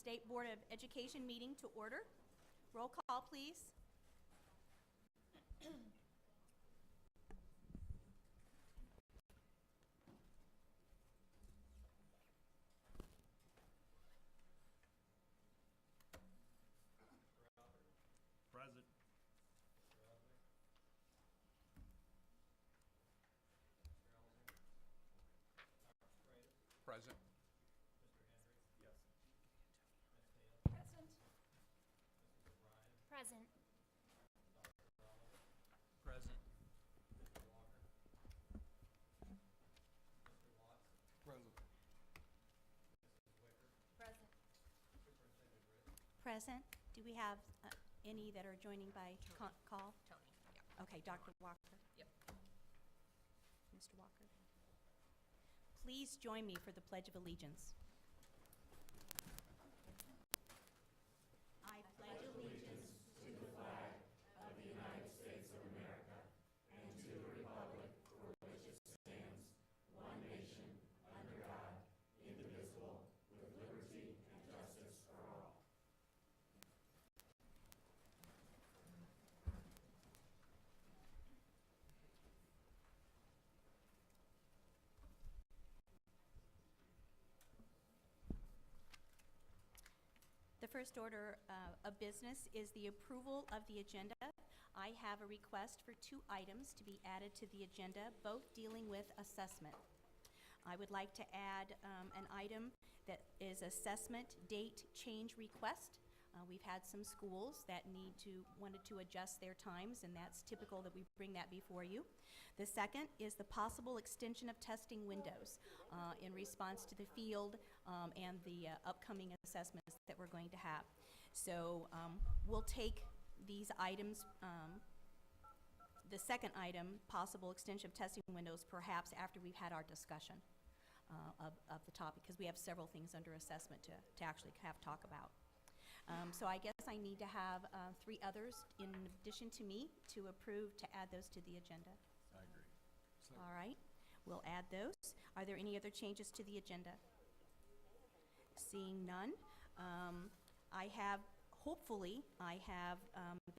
State Board of Education meeting to order. Roll call, please. Present. Present. Yes. Present. Present. Present. Present. Present. Present. Do we have any that are joining by call? Tony. Yeah. Okay, Dr. Walker. Yep. Mr. Walker. Please join me for the Pledge of Allegiance. I pledge allegiance to the flag of the United States of America and to the republic for which it stands, one nation, under God, indivisible, with liberty and justice for all. The first order of business is the approval of the agenda. I have a request for 2 items to be added to the agenda, both dealing with assessment. I would like to add an item that is assessment date change request. We've had some schools that wanted to adjust their times, and that's typical that we bring that before you. The second is the possible extension of testing windows in response to the field and the upcoming assessments that we're going to have. So we'll take these items, the second item, possible extension of testing windows, perhaps after we've had our discussion of the topic, because we have several things under assessment to actually talk about. So I guess I need to have 3 others in addition to me to approve to add those to the agenda. I agree. So, All right, we'll add those. Are there any other changes to the agenda? Seeing none, hopefully, I have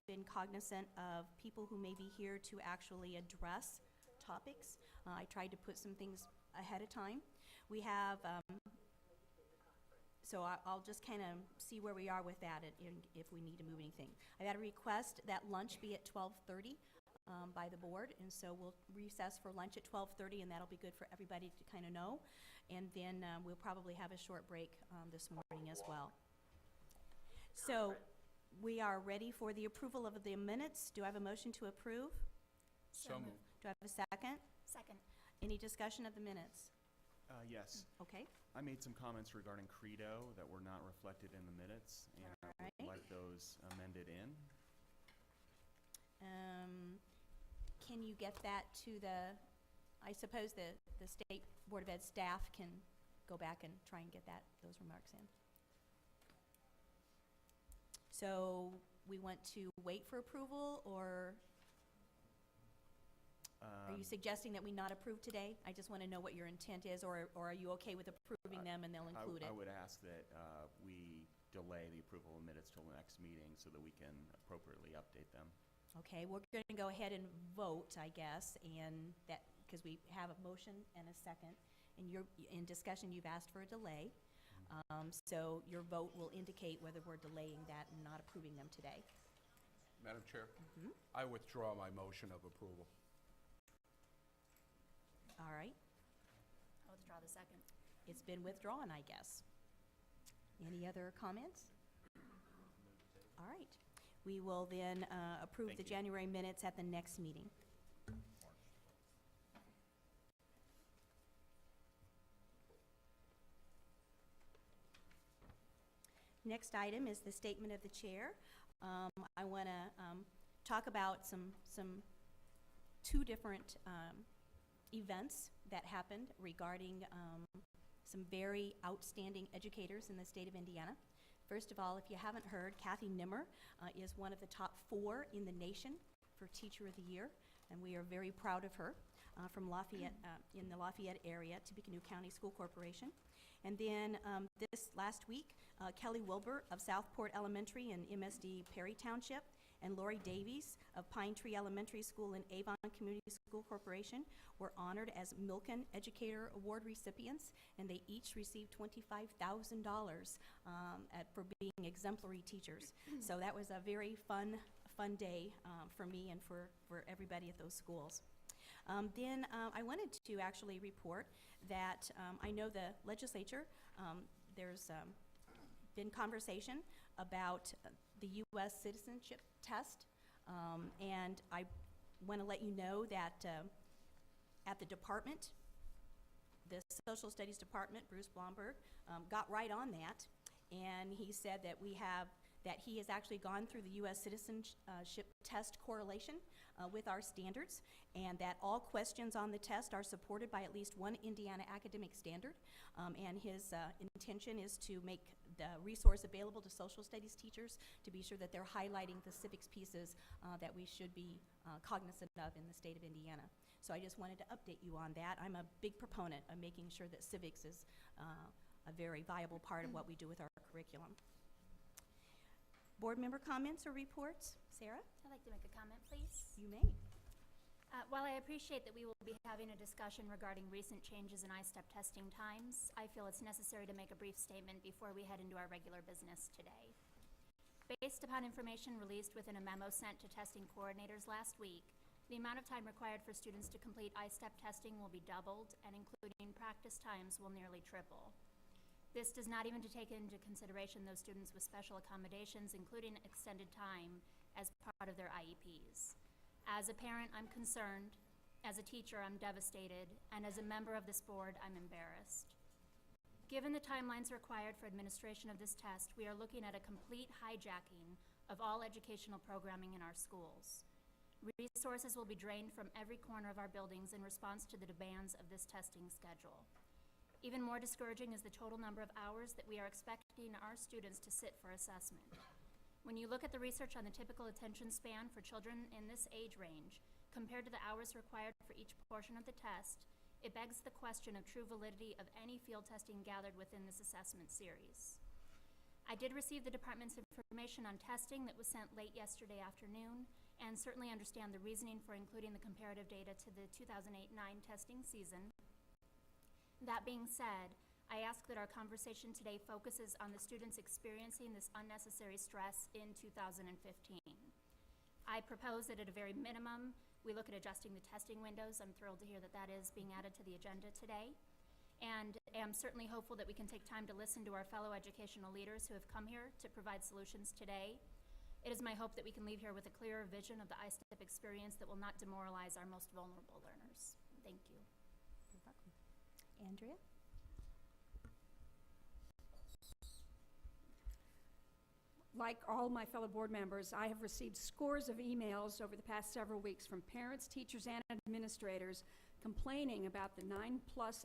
been cognizant of people who may be here to actually address topics. I tried to put some things ahead of time. We have so I'll just kind of see where we are with that and if we need to move anything. I got a request that lunch be at 12:30 by the board, and so we'll recess for lunch at 12:30, and that'll be good for everybody to kind of know. And then we'll probably have a short break this morning as well. So we are ready for the approval of the minutes. Do I have a motion to approve? so moved. Do I have a second? Second. Any discussion of the minutes? Yes. Okay. I made some comments regarding Credo that were not reflected in the minutes, and I Alright. would like those amended in. Can you get that to I suppose the State Board of Ed staff can go back and try and get those remarks in. So we want to wait for approval, or are you suggesting that we not approve today? I just want to know what your intent is, or are you okay with approving them and they'll include it? I would ask that we delay the approval of minutes till the next meeting so that we can appropriately update them. Okay, we're going to go ahead and vote, I guess, and that, because we have a motion and a second. And in discussion, you've asked for a delay. So your vote will indicate whether we're delaying that and not approving them today. Madam Chair, I withdraw my motion of approval. All right, I'll withdraw the second. it's been withdrawn, I guess. Any other comments? All right, we will then approve Thank the you. January minutes at the next meeting. Next item is the statement of the chair. I want to talk about some 2 different events that happened regarding some very outstanding educators in the state of Indiana. First of all, if you haven't heard, Kathy Nimmer is one of the top 4 in the nation for Teacher of the Year, and we are very proud of her from Lafayette, in the Lafayette area, Tippecanoe County School Corporation. And then this last week, Kelly Wilbur of Southport Elementary in MSD Perry Township and Lori Davies of Pine Tree Elementary School in Avon Community School Corporation were honored as Milken Educator Award recipients, and they each received $25,000 for being exemplary teachers. So that was a very fun day for me and for everybody at those schools. Then I wanted to actually report that I know the legislature, there's been conversation about the U.S. citizenship test, and I want to let you know that at the department, the Social Studies Department, Bruce Blomberg, got right on that, and he said that he has actually gone through the U.S. citizenship test correlation with our standards, and that all questions on the test are supported by at least one Indiana academic standard, and his intention is to make the resource available to social studies teachers to be sure that they're highlighting the civics pieces that we should be cognizant of in the state of Indiana. So I just wanted to update you on that. I'm a big proponent of making sure that civics is a very viable part of what we do with our curriculum. Board member comments or reports? Sarah? I'd like to make a comment, please. You may. While I appreciate that we will be having a discussion regarding recent changes in I-STEP testing times, I feel it's necessary to make a brief statement before we head into our regular business today. Based upon information released within a memo sent to testing coordinators last week, the amount of time required for students to complete I-STEP testing will be doubled, and including practice times will nearly triple. This does not even take into consideration those students with special accommodations, including extended time as part of their IEPs. As a parent, I'm concerned. As a teacher, I'm devastated. And as a member of this board, I'm embarrassed. Given the timelines required for administration of this test, we are looking at a complete hijacking of all educational programming in our schools. Resources will be drained from every corner of our buildings in response to the demands of this testing schedule. Even more discouraging is the total number of hours that we are expecting our students to sit for assessment. When you look at the research on the typical attention span for children in this age range, compared to the hours required for each portion of the test, it begs the question of true validity of any field testing gathered within this assessment series. I did receive the department's information on testing that was sent late yesterday afternoon, and certainly understand the reasoning for including the comparative data to the 2008-09 testing season. That being said, I ask that our conversation today focuses on the students experiencing this unnecessary stress in 2015. I propose that at a very minimum, we look at adjusting the testing windows. I'm thrilled to hear that that is being added to the agenda today. And am certainly hopeful that we can take time to listen to our fellow educational leaders who have come here to provide solutions today. It is my hope that we can leave here with a clearer vision of the I-STEP experience that will not demoralize our most vulnerable learners. Thank you. You're welcome. Andrea? Like all my fellow board members, I have received scores of emails over the past several weeks from parents, teachers, and administrators complaining about the 9+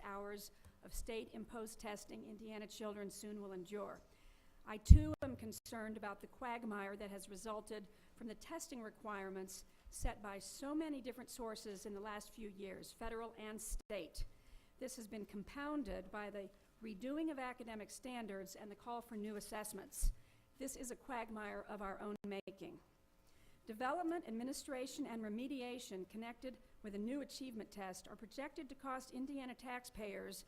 hours of state-imposed testing Indiana children soon will endure. I, too, am concerned about the quagmire that has resulted from the testing requirements set by so many different sources in the last few years, federal and state. This has been compounded by the redoing of academic standards and the call for new assessments. This is a quagmire of our own making. Development, administration, and remediation connected with a new achievement test are projected to cost Indiana taxpayers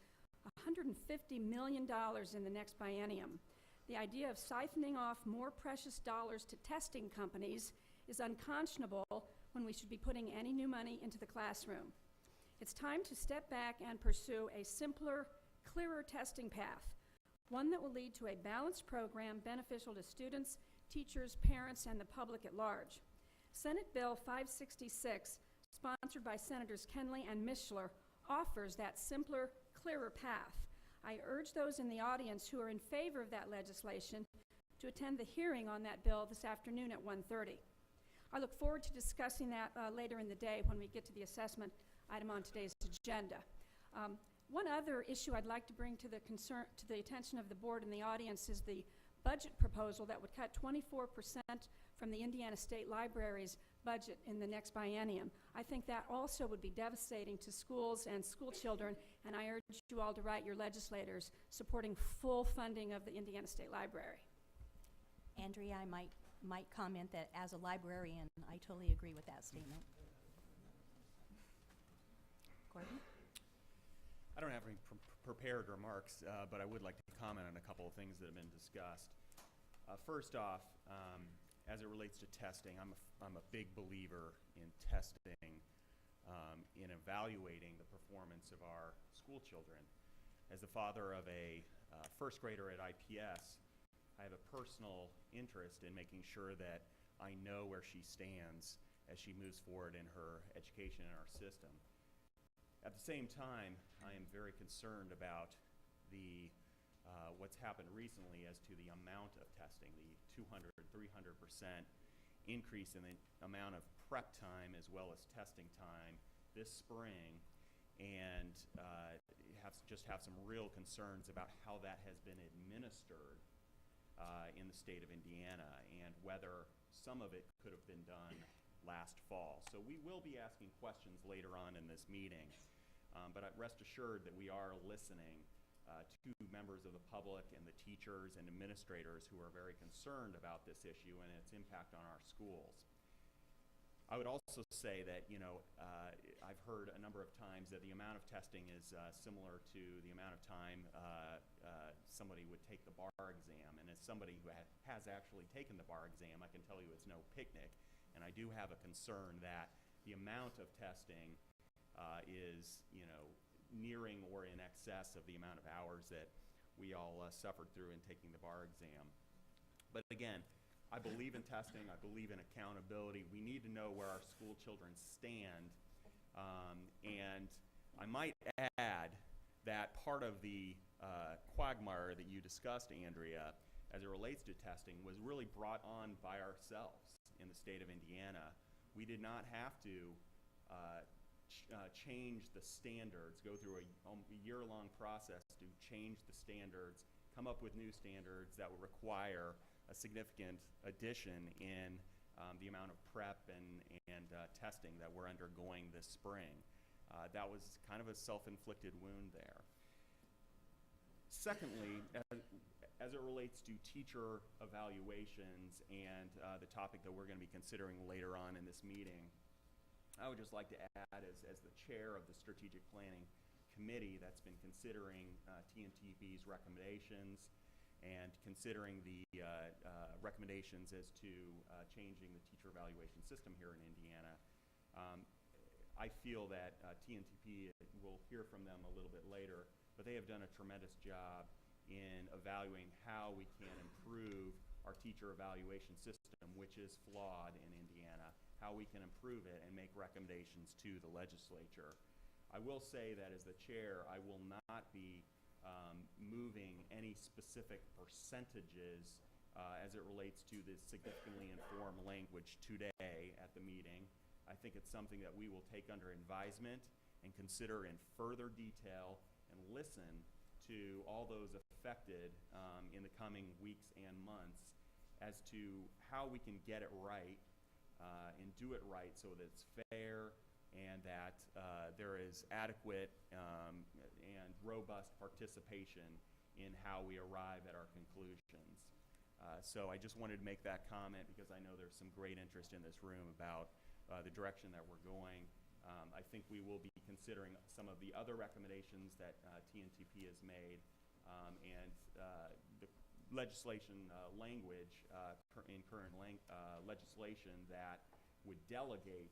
$150 million in the next biennium. The idea of siphoning off more precious dollars to testing companies is unconscionable when we should be putting any new money into the classroom. It's time to step back and pursue a simpler, clearer testing path, one that will lead to a balanced program beneficial to students, teachers, parents, and the public at large. Senate Bill 566, sponsored by Senators Kenley and Mishler, offers that simpler, clearer path. I urge those in the audience who are in favor of that legislation to attend the hearing on that bill this afternoon at 1:30. I look forward to discussing that later in the day when we get to the assessment item on today's agenda. One other issue I'd like to bring to the attention of the board and the audience is the budget proposal that would cut 24% from the Indiana State Library's budget in the next biennium. I think that also would be devastating to schools and school children and I urge you all to write your legislators supporting full funding of the Indiana State Library. Andrea, I might comment that as a librarian, I totally agree with that statement. Gordon? I don't have any prepared remarks, but I would like to comment on a couple of things that have been discussed. First off, as it relates to testing, I'm a big believer in testing, in evaluating the performance of our school children. As the father of a first grader at IPS, I have a personal interest in making sure that I know where she stands as she moves forward in her education in our system. At the same time, I am very concerned about the what's happened recently as to the amount of testing, the 200, 300% increase in the amount of prep time as well as testing time this spring, and have some real concerns about how that has been administered in the state of Indiana and whether some of it could have been done last fall. So we will be asking questions later on in this meeting, but rest assured that we are listening to members of the public and the teachers and administrators who are very concerned about this issue and its impact on our schools. I would also say that, I've heard a number of times that the amount of testing is similar to the amount of time somebody would take the bar exam. And as somebody who has actually taken the bar exam, I can tell you it's no picnic. And I do have a concern that the amount of testing is, nearing or in excess of the amount of hours that we all suffered through in taking the bar exam. But again, I believe in testing. I believe in accountability. We need to know where our school children stand. And I might add that part of the quagmire that you discussed, Andrea, as it relates to testing was really brought on by ourselves in the state of Indiana. We did not have to change the standards, go through a year-long process to change the standards, come up with new standards that would require a significant addition in the amount of prep and testing that we're undergoing this spring. That was kind of a self-inflicted wound there. Secondly, as it relates to teacher evaluations and the topic that we're going to be considering later on in this meeting, I would just like to add, as the chair of the Strategic Planning Committee that's been considering TNTP's recommendations and considering the recommendations as to changing the teacher evaluation system here in Indiana, I feel that TNTP, we'll hear from them a little bit later, but they have done a tremendous job in evaluating how we can improve our teacher evaluation system, which is flawed in Indiana, how we can improve it and make recommendations to the legislature. I will say that as the chair, I will not be moving any specific percentages as it relates to the significantly informed language today at the meeting. I think it's something that we will take under advisement and consider in further detail and listen to all those affected in the coming weeks and months as to how we can get it right and do it right so that it's fair and that there is adequate and robust participation in how we arrive at our conclusions. So I just wanted to make that comment because I know there's some great interest in this room about the direction that we're going. I think we will be considering some of the other recommendations that TNTP has made and the legislation language in current legislation that would delegate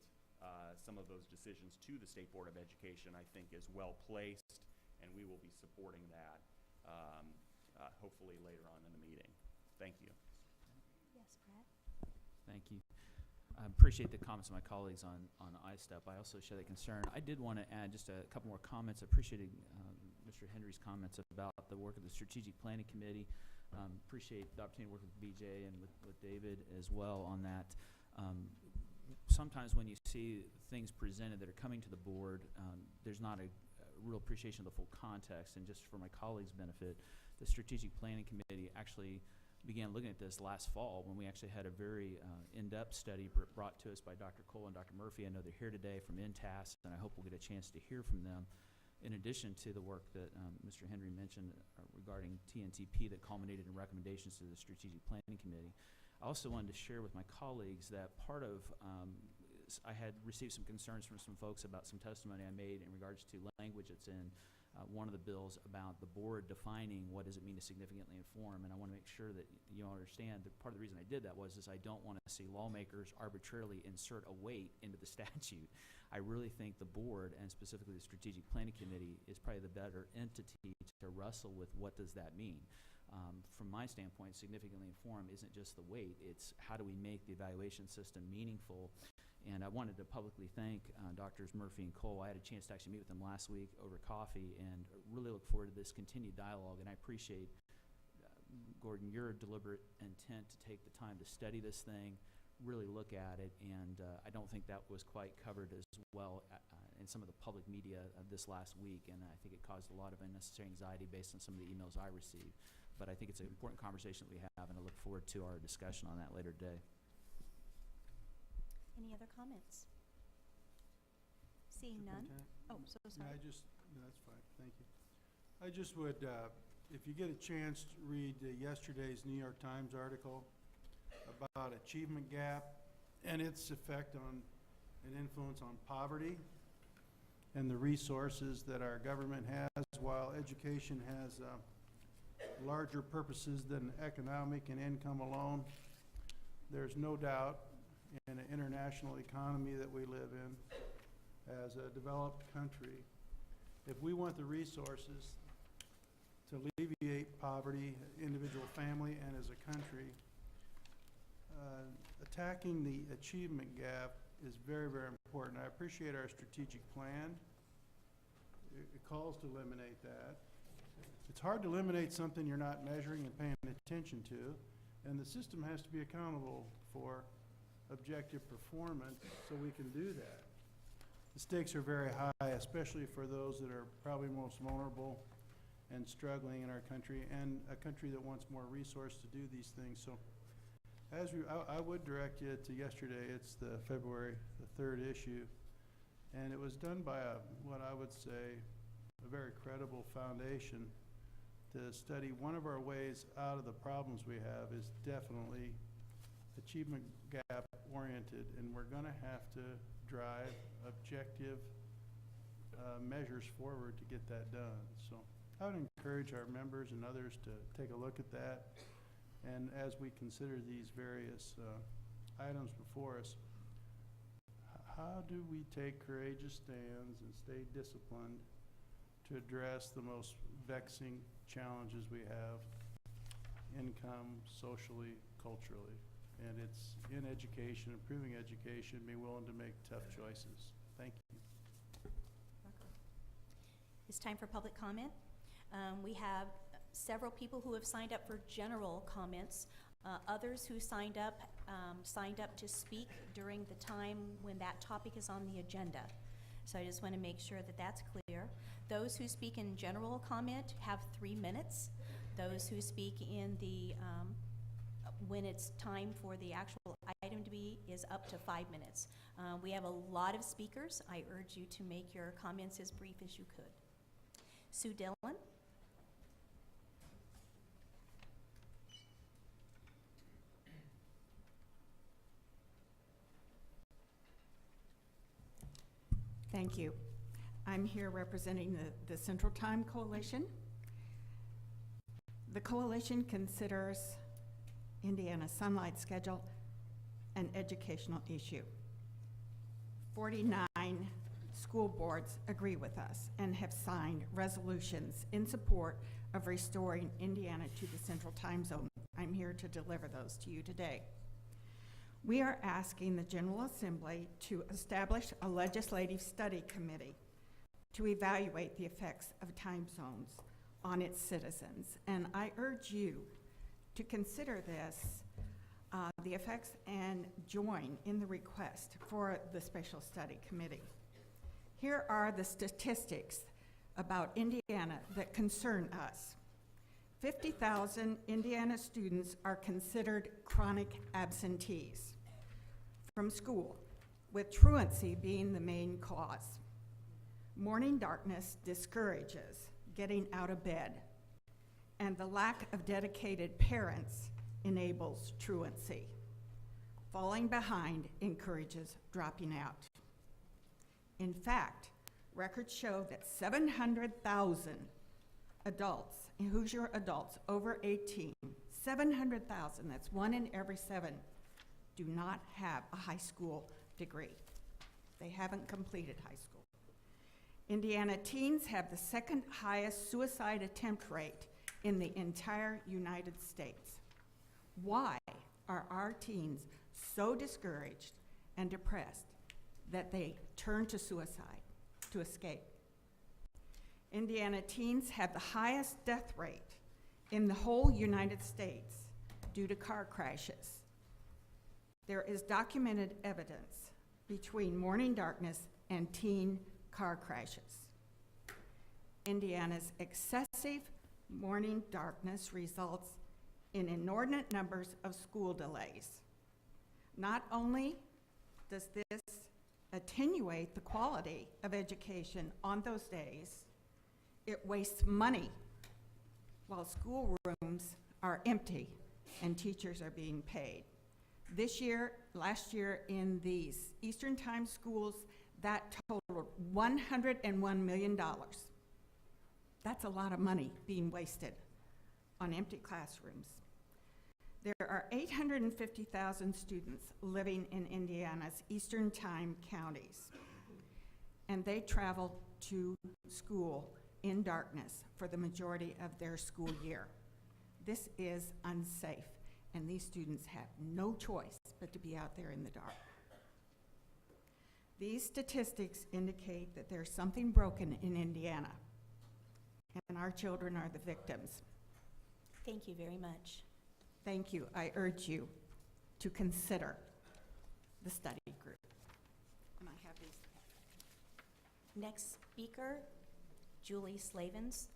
some of those decisions to the State Board of Education, I think is well placed, and we will be supporting that hopefully later on in the meeting. Thank you. Yes, Brad? Thank you. I appreciate the comments of my colleagues on ISTEP. I also share that concern. I did want to add just a couple more comments. I appreciated Mr. Henry's comments about the work of the Strategic Planning Committee. Appreciate the opportunity to work with BJ and with David as well on that. Sometimes when you see things presented that are coming to the board, there's not a real appreciation of the full context. And just for my colleagues' benefit, the Strategic Planning Committee actually began looking at this last fall when we actually had a very in-depth study brought to us by Dr. Cole and Dr. Murphy. I know they're here today from INTAS, and I hope we'll get a chance to hear from them. in addition to the work that Mr. Henry mentioned regarding TNTP that culminated in recommendations to the Strategic Planning Committee. I also wanted to share with my colleagues that part of, I had received some concerns from some folks about some testimony I made in regards to language that's in one of the bills about the board defining what does it mean to significantly inform, and I want to make sure that you all understand that part of the reason I did that was I don't want to see lawmakers arbitrarily insert a weight into the statute. I really think the board, and specifically the Strategic Planning Committee, is probably the better entity to wrestle with what does that mean. From my standpoint, significantly informed isn't just the weight, it's how do we make the evaluation system meaningful. And I wanted to publicly thank Drs. Murphy and Cole. I had a chance to actually meet with them last week over coffee and really look forward to this continued dialogue. And I appreciate, Gordon, your deliberate intent to take the time to study this thing, really look at it. And I don't think that was quite covered as well in some of the public media this last week. And I think it caused a lot of unnecessary anxiety based on some of the emails I received. But I think it's an important conversation that we have, and I look forward to our discussion on that later today. Any other comments? Seeing none? Oh, so sorry. No, that's fine, thank you. I just would, if you get a chance to read yesterday's New York Times article about achievement gap and its effect on and influence on poverty and the resources that our government has, while education has larger purposes than economic and income alone, there's no doubt in an international economy that we live in, as a developed country, if we want the resources to alleviate poverty, individual, family, and as a country, attacking the achievement gap is very, very important. I appreciate our strategic plan. It calls to eliminate that. It's hard to eliminate something you're not measuring and paying attention to, and the system has to be accountable for objective performance so we can do that. The stakes are very high, especially for those that are probably most vulnerable and struggling in our country, and a country that wants more resource to do these things. So I would direct you to yesterday. It's the February the 3rd issue, and it was done by what I would say a very credible foundation to study. One of our ways out of the problems we have is definitely achievement gap oriented, and we're going to have to drive objective measures forward to get that done. So I would encourage our members and others to take a look at that, and as we consider these various items before us, how do we take courageous stands and stay disciplined to address the most vexing challenges we have, income, socially, culturally? And it's in education, improving education, be willing to make tough choices. Thank you. It's time for public comment. We have several people who have signed up for general comments. Others who signed up to speak during the time when that topic is on the agenda. So I just want to make sure that that's clear. Those who speak in general comment have 3 minutes. Those who speak in the when it's time for the actual item to be is up to 5 minutes. We have a lot of speakers. I urge you to make your comments as brief as you could. Sue Dillon. Thank you. I'm here representing the Central Time Coalition. The coalition considers Indiana's Sunlight Schedule an educational issue. 49 school boards agree with us and have signed resolutions in support of restoring Indiana to the Central Time Zone. I'm here to deliver those to you today. We are asking the General Assembly to establish a legislative study committee to evaluate the effects of time zones on its citizens. And I urge you to consider this, the effects, and join in the request for the special study committee. Here are the statistics about Indiana that concern us. 50,000 Indiana students are considered chronic absentees from school, with truancy being the main cause. Morning darkness discourages getting out of bed, and the lack of dedicated parents enables truancy. Falling behind encourages dropping out. In fact, records show that 700,000 adults, Hoosier adults over 18, 700,000, that's 1 in every 7, do not have a high school degree. They haven't completed high school. Indiana teens have the second highest suicide attempt rate in the entire United States. Why are our teens so discouraged and depressed that they turn to suicide to escape? Indiana teens have the highest death rate in the whole United States due to car crashes. There is documented evidence between morning darkness and teen car crashes. Indiana's excessive morning darkness results in inordinate numbers of school delays. Not only does this attenuate the quality of education on those days, it wastes money while schoolrooms are empty and teachers are being paid. Last year in these Eastern Time schools, that totaled $101 million. That's a lot of money being wasted on empty classrooms. There are 850,000 students living in Indiana's Eastern Time counties, and they travel to school in darkness for the majority of their school year. This is unsafe, and these students have no choice but to be out there in the dark. These statistics indicate that there's something broken in Indiana, and our children are the victims. Thank you very much. Thank you. I urge you to consider the study group. And I have these. Next speaker, Julie Slavens.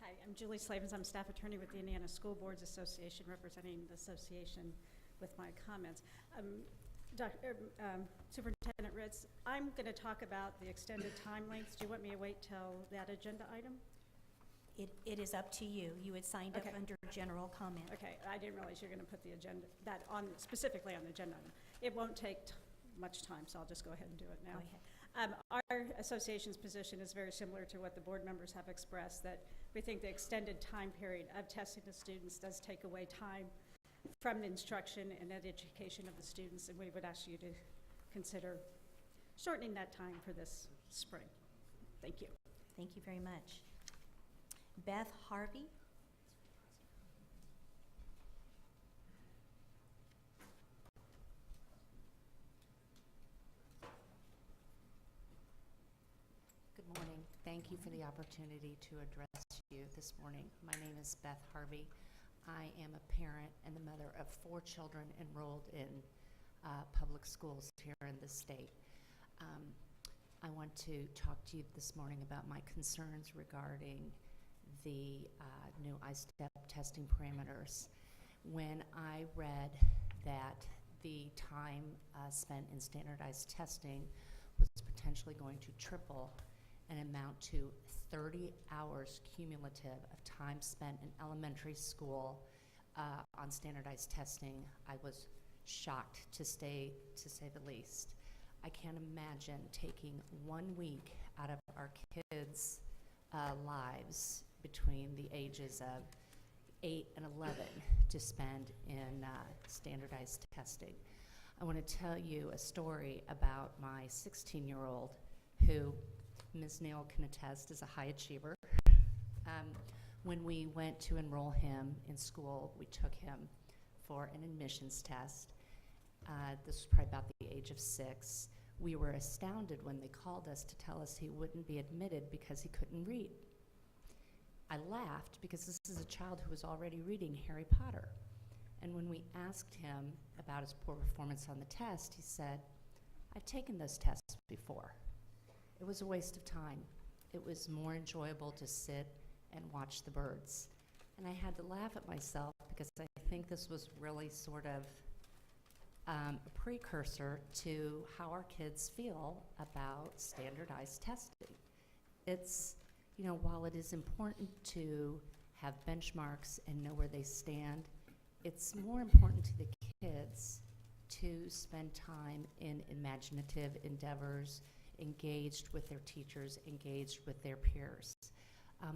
Hi, I'm Julie Slavens. I'm staff attorney with the Indiana School Boards Association, representing the association with my comments. Superintendent Ritz, I'm going to talk about the extended time lengths. Do you want me to wait till that agenda item? It is up to you. You had signed up Okay. under general comment. Okay, I didn't realize you're going to put the agenda, that on, specifically on the agenda item. It won't take much time, so I'll just go ahead and do it now. Go ahead. Our association's position is very similar to what the board members have expressed, that we think the extended time period of testing the students does take away time from the instruction and education of the students, and we would ask you to consider shortening that time for this spring. Thank you. Thank you very much. Beth Harvey. Good morning. Thank you for the opportunity to address you this morning. My name is Beth Harvey. I am a parent and the mother of 4 children enrolled in public schools here in the state. I want to talk to you this morning about my concerns regarding the new ISTEP testing parameters. When I read that the time spent in standardized testing was potentially going to triple and amount to 30 hours cumulative of time spent in elementary school on standardized testing, I was shocked, to say the least. I can't imagine taking 1 week out of our kids' lives between the ages of 8 and 11 to spend in standardized testing. I want to tell you a story about my 16-year-old who Ms. Neal can attest is a high achiever. When we went to enroll him in school, we took him for an admissions test. This was probably about the age of 6. We were astounded when they called us to tell us he wouldn't be admitted because he couldn't read. I laughed because this is a child who was already reading Harry Potter. And when we asked him about his poor performance on the test, he said, "I've taken those tests before. It was a waste of time. It was more enjoyable to sit and watch the birds." And I had to laugh at myself because I think this was really sort of a precursor to how our kids feel about standardized testing. It's, while it is important to have benchmarks and know where they stand, it's more important to the kids to spend time in imaginative endeavors, engaged with their teachers, engaged with their peers.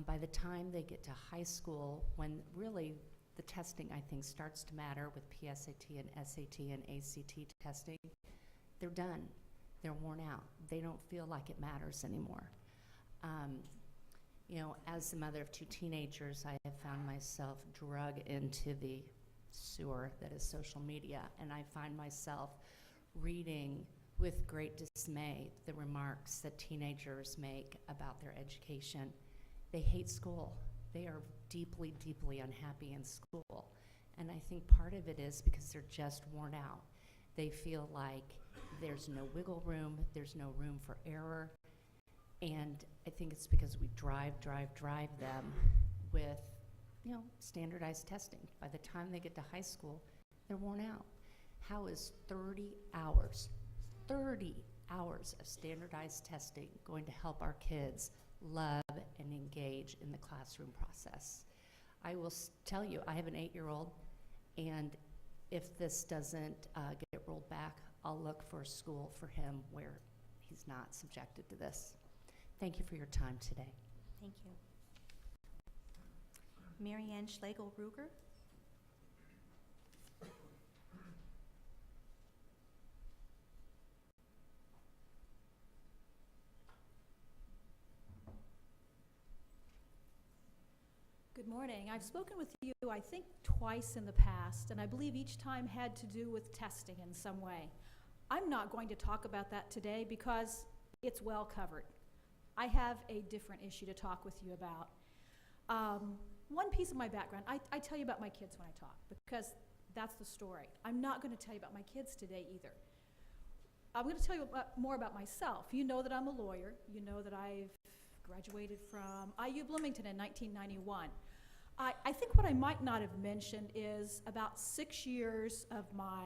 By the time they get to high school, when really the testing, I think, starts to matter with PSAT and SAT and ACT testing, they're done. They're worn out. They don't feel like it matters anymore. As the mother of 2 teenagers, I have found myself drug into the sewer that is social media, and I find myself reading with great dismay the remarks that teenagers make about their education. They hate school. They are deeply, deeply unhappy in school. And I think part of it is because they're just worn out. They feel like there's no wiggle room, there's no room for error. And I think it's because we drive them with, standardized testing. By the time they get to high school, they're worn out. How is 30 hours of standardized testing going to help our kids love and engage in the classroom process? I will tell you, I have an 8-year-old, and if this doesn't get rolled back, I'll look for a school for him where he's not subjected to this. Thank you for your time today. Thank you. Mary Ann Schlegel-Ruger. Good morning. I've spoken with you, I think, twice in the past, and I believe each time had to do with testing in some way. I'm not going to talk about that today because it's well covered. I have a different issue to talk with you about. One piece of my background, I tell you about my kids when I talk because that's the story. I'm not going to tell you about my kids today either. I'm going to tell you more about myself. You know that I'm a lawyer. You know that I've graduated from IU Bloomington in 1991. I think what I might not have mentioned is about 6 years of my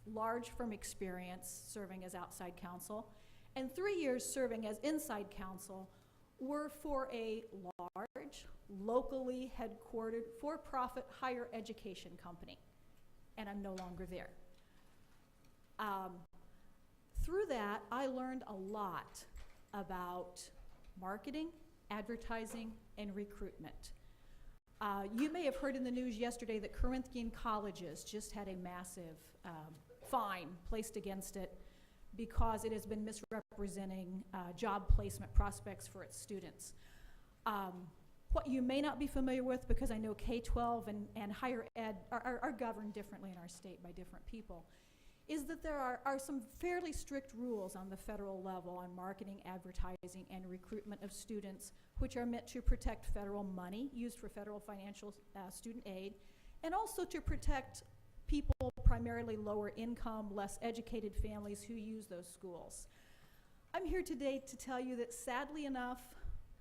large firm experience serving as outside counsel and 3 years serving as inside counsel were for a large, locally headquartered, for-profit higher education company, and I'm no longer there. Through that, I learned a lot about marketing, advertising, and recruitment. You may have heard in the news yesterday that Corinthian colleges just had a massive fine placed against it because it has been misrepresenting job placement prospects for its students. What you may not be familiar with, because I know K-12 and higher ed are governed differently in our state by different people, is that there are some fairly strict rules on the federal level on marketing, advertising, and recruitment of students, which are meant to protect federal money used for federal financial student aid, and also to protect people, primarily lower income, less educated families who use those schools. I'm here today to tell you that sadly enough,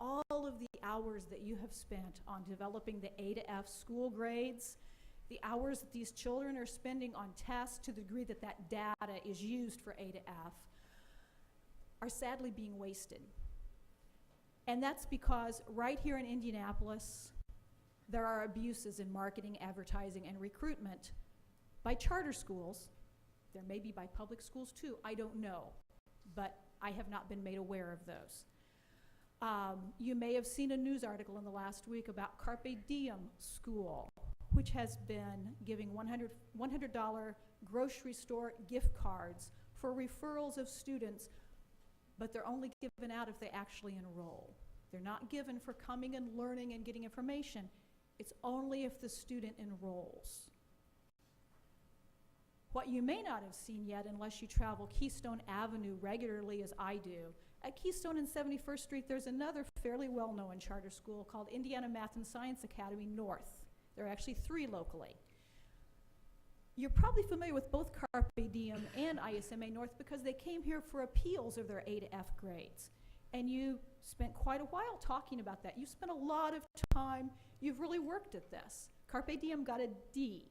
all of the hours that you have spent on developing the A to F school grades, the hours that these children are spending on tests to the degree that that data is used for A to F are sadly being wasted. And that's because right here in Indianapolis, there are abuses in marketing, advertising, and recruitment by charter schools. There may be by public schools too, I don't know, but I have not been made aware of those. You may have seen a news article in the last week about Carpe Diem School, which has been giving $100 grocery store gift cards for referrals of students, but they're only given out if they actually enroll. They're not given for coming and learning and getting information. It's only if the student enrolls. What you may not have seen yet, unless you travel Keystone Avenue regularly as I do, at Keystone and 71st Street, there's another fairly well-known charter school called Indiana Math and Science Academy North. There are actually 3 locally. You're probably familiar with both Carpe Diem and ISMA North because they came here for appeals of their A to F grades. And you spent quite a while talking about that. You spent a lot of time, you've really worked at this. Carpe Diem got a D.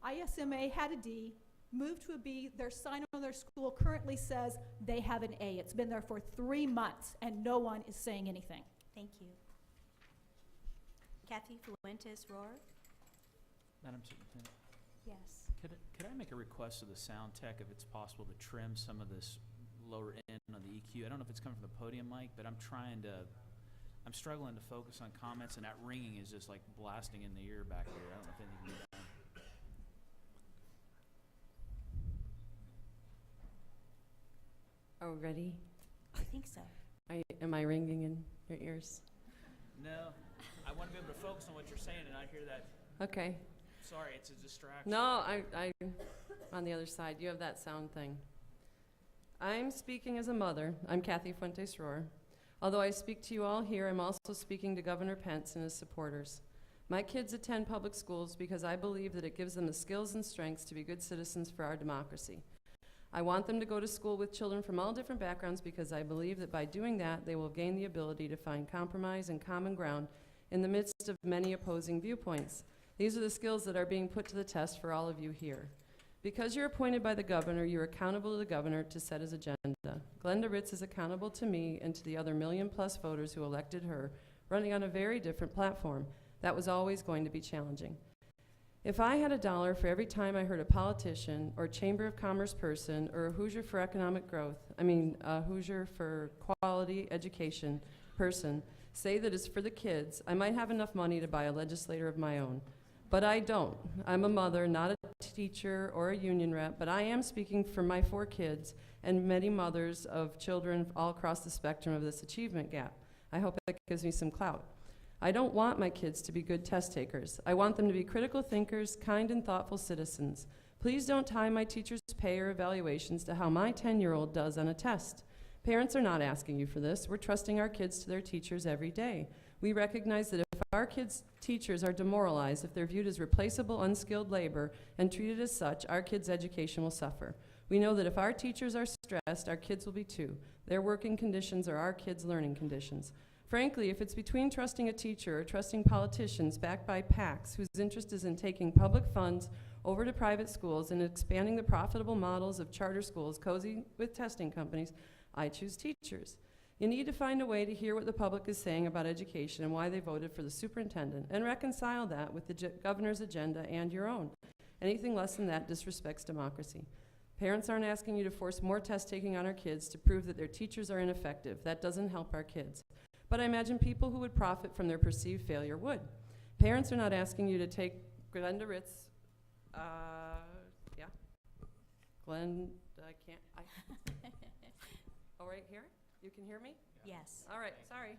ISMA had a D, moved to a B. Their sign on their school currently says they have an A. It's been there for 3 months, and no one is saying anything. Thank you. Kathy Fuentes-Rohr? Madam Superintendent, Yes. could I make a request of the sound tech if it's possible to trim some of this lower end on the EQ? I don't know if it's coming from the podium mic, but I'm struggling to focus on comments, and that ringing is just like blasting in the ear back there. I don't know if anything can be done. Are we ready? I think so. Am I ringing in your ears? No, I want to be able to focus on what you're saying and not hear that. Okay. Sorry, it's a distraction. No, I on the other side. You have that sound thing. I'm speaking as a mother. I'm Kathy Fuentes-Rohr. Although I speak to you all here, I'm also speaking to Governor Pence and his supporters. My kids attend public schools because I believe that it gives them the skills and strengths to be good citizens for our democracy. I want them to go to school with children from all different backgrounds because I believe that by doing that, they will gain the ability to find compromise and common ground in the midst of many opposing viewpoints. These are the skills that are being put to the test for all of you here. Because you're appointed by the governor, you're accountable to the governor to set his agenda. Glenda Ritz is accountable to me and to the other million-plus voters who elected her, running on a very different platform. That was always going to be challenging. If I had $1 for every time I heard a politician or Chamber of Commerce person or a Hoosier for economic growth, a Hoosier for quality education person say that it's for the kids, I might have enough money to buy a legislator of my own. But I don't. I'm a mother, not a teacher or a union rep, but I am speaking for my 4 kids and many mothers of children all across the spectrum of this achievement gap. I hope that gives me some clout. I don't want my kids to be good test takers. I want them to be critical thinkers, kind and thoughtful citizens. Please don't tie my teachers' pay or evaluations to how my 10-year-old does on a test. Parents are not asking you for this. We're trusting our kids to their teachers every day. We recognize that if our kids' teachers are demoralized, if they're viewed as replaceable, unskilled labor and treated as such, our kids' education will suffer. We know that if our teachers are stressed, our kids will be too. Their working conditions are our kids' learning conditions. Frankly, if it's between trusting a teacher or trusting politicians backed by PACs whose interest is in taking public funds over to private schools and expanding the profitable models of charter schools cozy with testing companies, I choose teachers. You need to find a way to hear what the public is saying about education and why they voted for the superintendent and reconcile that with the governor's agenda and your own. Anything less than that disrespects democracy. Parents aren't asking you to force more test taking on our kids to prove that their teachers are ineffective. That doesn't help our kids. But I imagine people who would profit from their perceived failure would. Parents are not asking you to take Glenda Ritz, oh, right here? You can hear me? Yes. All right, sorry.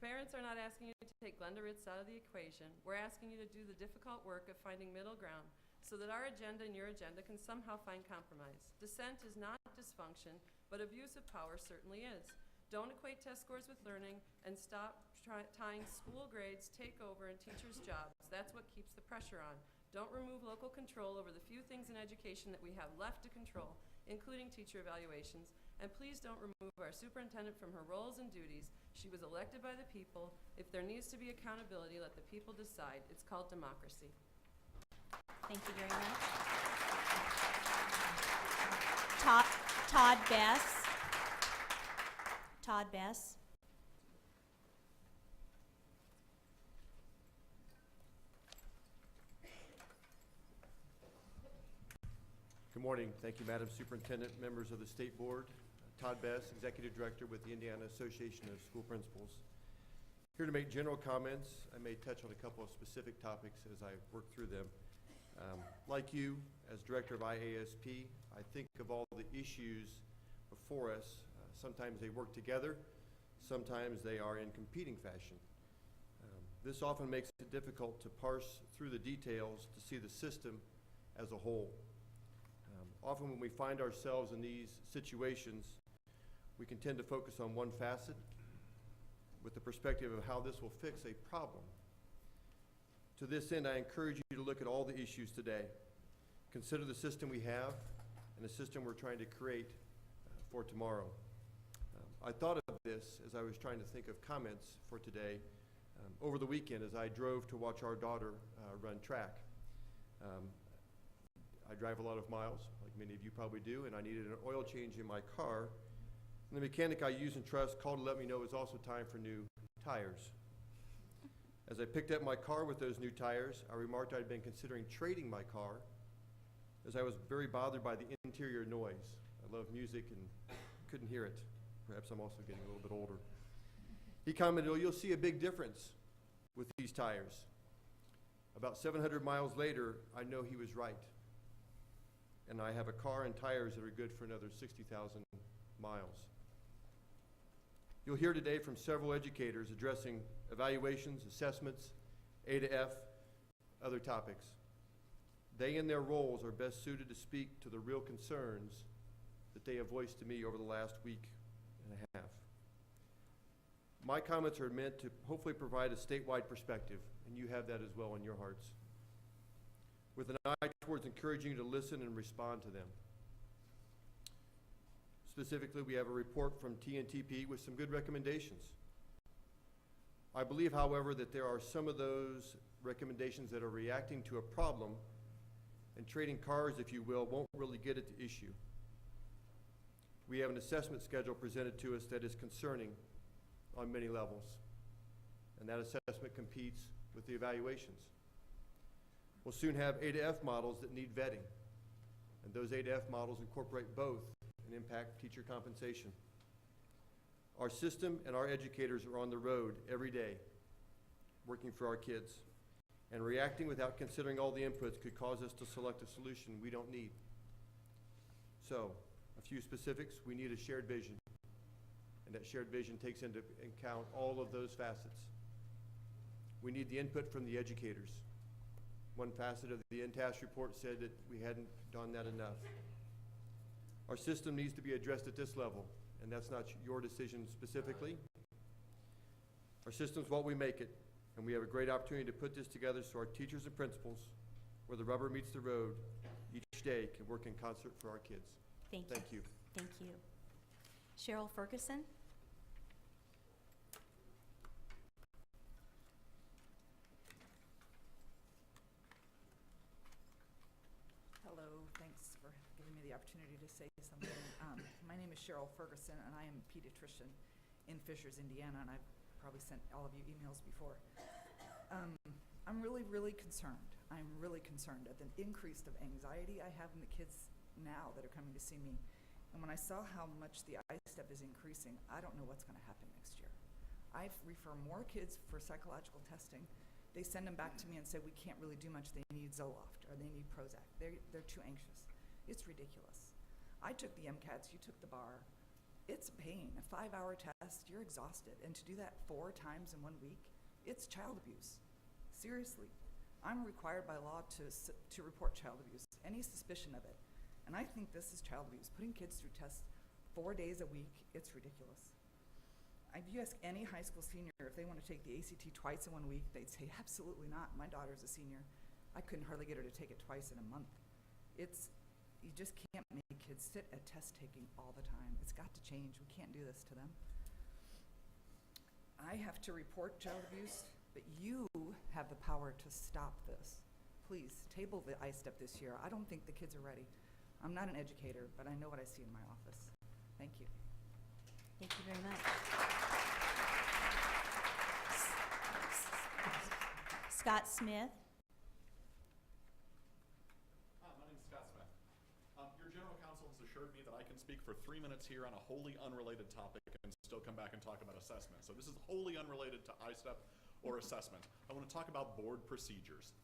Parents are not asking you to take Glenda Ritz out of the equation. We're asking you to do the difficult work of finding middle ground so that our agenda and your agenda can somehow find compromise. Dissent is not dysfunction, but abuse of power certainly is. Don't equate test scores with learning and stop tying school grades, takeover, and teachers' jobs. That's what keeps the pressure on. Don't remove local control over the few things in education that we have left to control, including teacher evaluations. And please don't remove our superintendent from her roles and duties. She was elected by the people. If there needs to be accountability, let the people decide. It's called democracy. Thank you very much. Todd Bess. Todd Bess. Good morning. Thank you, Madam Superintendent, members of the State Board. Todd Bess, Executive Director with the Indiana Association of School Principals. Here to make general comments. I may touch on a couple of specific topics as I work through them. Like you, as Director of IASP, I think of all the issues before us. Sometimes they work together, sometimes they are in competing fashion. This often makes it difficult to parse through the details to see the system as a whole. Often when we find ourselves in these situations, we can tend to focus on one facet with the perspective of how this will fix a problem. To this end, I encourage you to look at all the issues today. Consider the system we have and the system we're trying to create for tomorrow. I thought of this as I was trying to think of comments for today over the weekend as I drove to watch our daughter run track. I drive a lot of miles, like many of you probably do, and I needed an oil change in my car. And the mechanic I use and trust called to let me know it was also time for new tires. As I picked up my car with those new tires, I remarked I'd been considering trading my car as I was very bothered by the interior noise. I love music and couldn't hear it. Perhaps I'm also getting a little bit older. He commented, "Oh, you'll see a big difference with these tires." About 700 miles later, I know he was right. And I have a car and tires that are good for another 60,000 miles. You'll hear today from several educators addressing evaluations, assessments, A to F, other topics. They in their roles are best suited to speak to the real concerns that they have voiced to me over the last week and a half. My comments are meant to hopefully provide a statewide perspective, and you have that as well in your hearts, with an eye towards encouraging you to listen and respond to them. Specifically, we have a report from TNTP with some good recommendations. I believe, however, that there are some of those recommendations that are reacting to a problem, and trading cars, if you will, won't really get at the issue. We have an assessment schedule presented to us that is concerning on many levels, and that assessment competes with the evaluations. We'll soon have A to F models that need vetting, and those A to F models incorporate both and impact teacher compensation. Our system and our educators are on the road every day, working for our kids, and reacting without considering all the inputs could cause us to select a solution we don't need. So, a few specifics: we need a shared vision, and that shared vision takes into account all of those facets. We need the input from the educators. One facet of the NTAS report said that we hadn't done that enough. Our system needs to be addressed at this level, and that's not your decision specifically. Our system's what we make it, and we have a great opportunity to put this together so our teachers and principals, where the rubber meets the road, each day can work in concert for our kids. Thank you. Thank you. Thank you. Cheryl Ferguson? Hello, thanks for giving me the opportunity to say something. My name is Cheryl Ferguson, and I am a pediatrician in Fishers, Indiana, and I've probably sent all of you emails before. I'm really, really concerned. I'm really concerned at the increase of anxiety I have in the kids now that are coming to see me. And when I saw how much the I-STEP is increasing, I don't know what's going to happen next year. I refer more kids for psychological testing. They send them back to me and say, we can't really do much. They need Zoloft or they need Prozac. They're too anxious. It's ridiculous. I took the MCATs, you took the bar. It's a pain. A 5-hour test, you're exhausted. And to do that 4 times in 1 week, it's child abuse. Seriously. I'm required by law to report child abuse, any suspicion of it. And I think this is child abuse. Putting kids through tests 4 days a week, it's ridiculous. If you ask any high school senior if they want to take the ACT twice in 1 week, they'd say absolutely not. My daughter's a senior. I couldn't hardly get her to take it twice in a month. You just can't make kids sit at test taking all the time. It's got to change. We can't do this to them. I have to report child abuse, but you have the power to stop this. Please, table the I-STEP this year. I don't think the kids are ready. I'm not an educator, but I know what I see in my office. Thank you. Thank you very much. Scott Smith? Hi, my name is Scott Smith. Your general counsel has assured me that I can speak for 3 minutes here on a wholly unrelated topic and still come back and talk about assessment. So this is wholly unrelated to I-STEP or assessment. I want to talk about board procedures.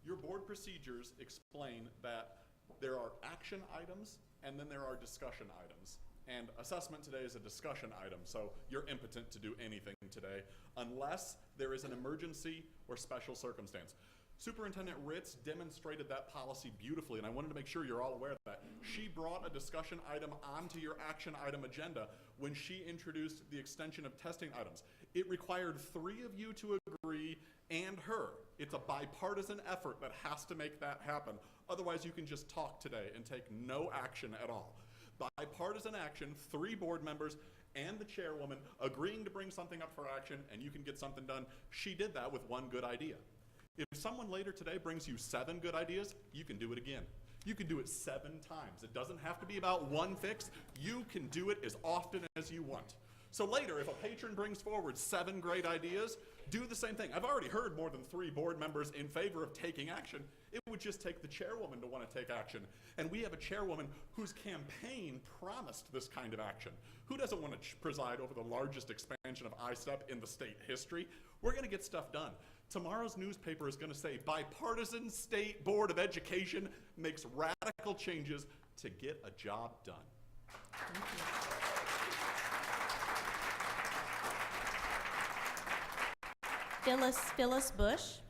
Your board procedures explain that there are action items and then there are discussion items. And assessment today is a discussion item, so you're impotent to do anything today unless there is an emergency or special circumstance. Superintendent Ritz demonstrated that policy beautifully, and I wanted to make sure you're all aware of that. She brought a discussion item onto your action item agenda when she introduced the extension of testing items. It required 3 of you to agree and her. It's a bipartisan effort that has to make that happen. Otherwise, you can just talk today and take no action at all. Bipartisan action, 3 board members and the chairwoman agreeing to bring something up for action, and you can get something done. She did that with 1 good idea. If someone later today brings you 7 good ideas, you can do it again. You can do it 7 times. It doesn't have to be about one fix. You can do it as often as you want. So later, if a patron brings forward 7 great ideas, do the same thing. I've already heard more than 3 board members in favor of taking action. It would just take the chairwoman to want to take action. And we have a chairwoman whose campaign promised this kind of action. Who doesn't want to preside over the largest expansion of ISTEP in the state history? We're going to get stuff done. Tomorrow's newspaper is going to say, Bipartisan State Board of Education makes radical changes to get a job done. Thank you. Phyllis Bush.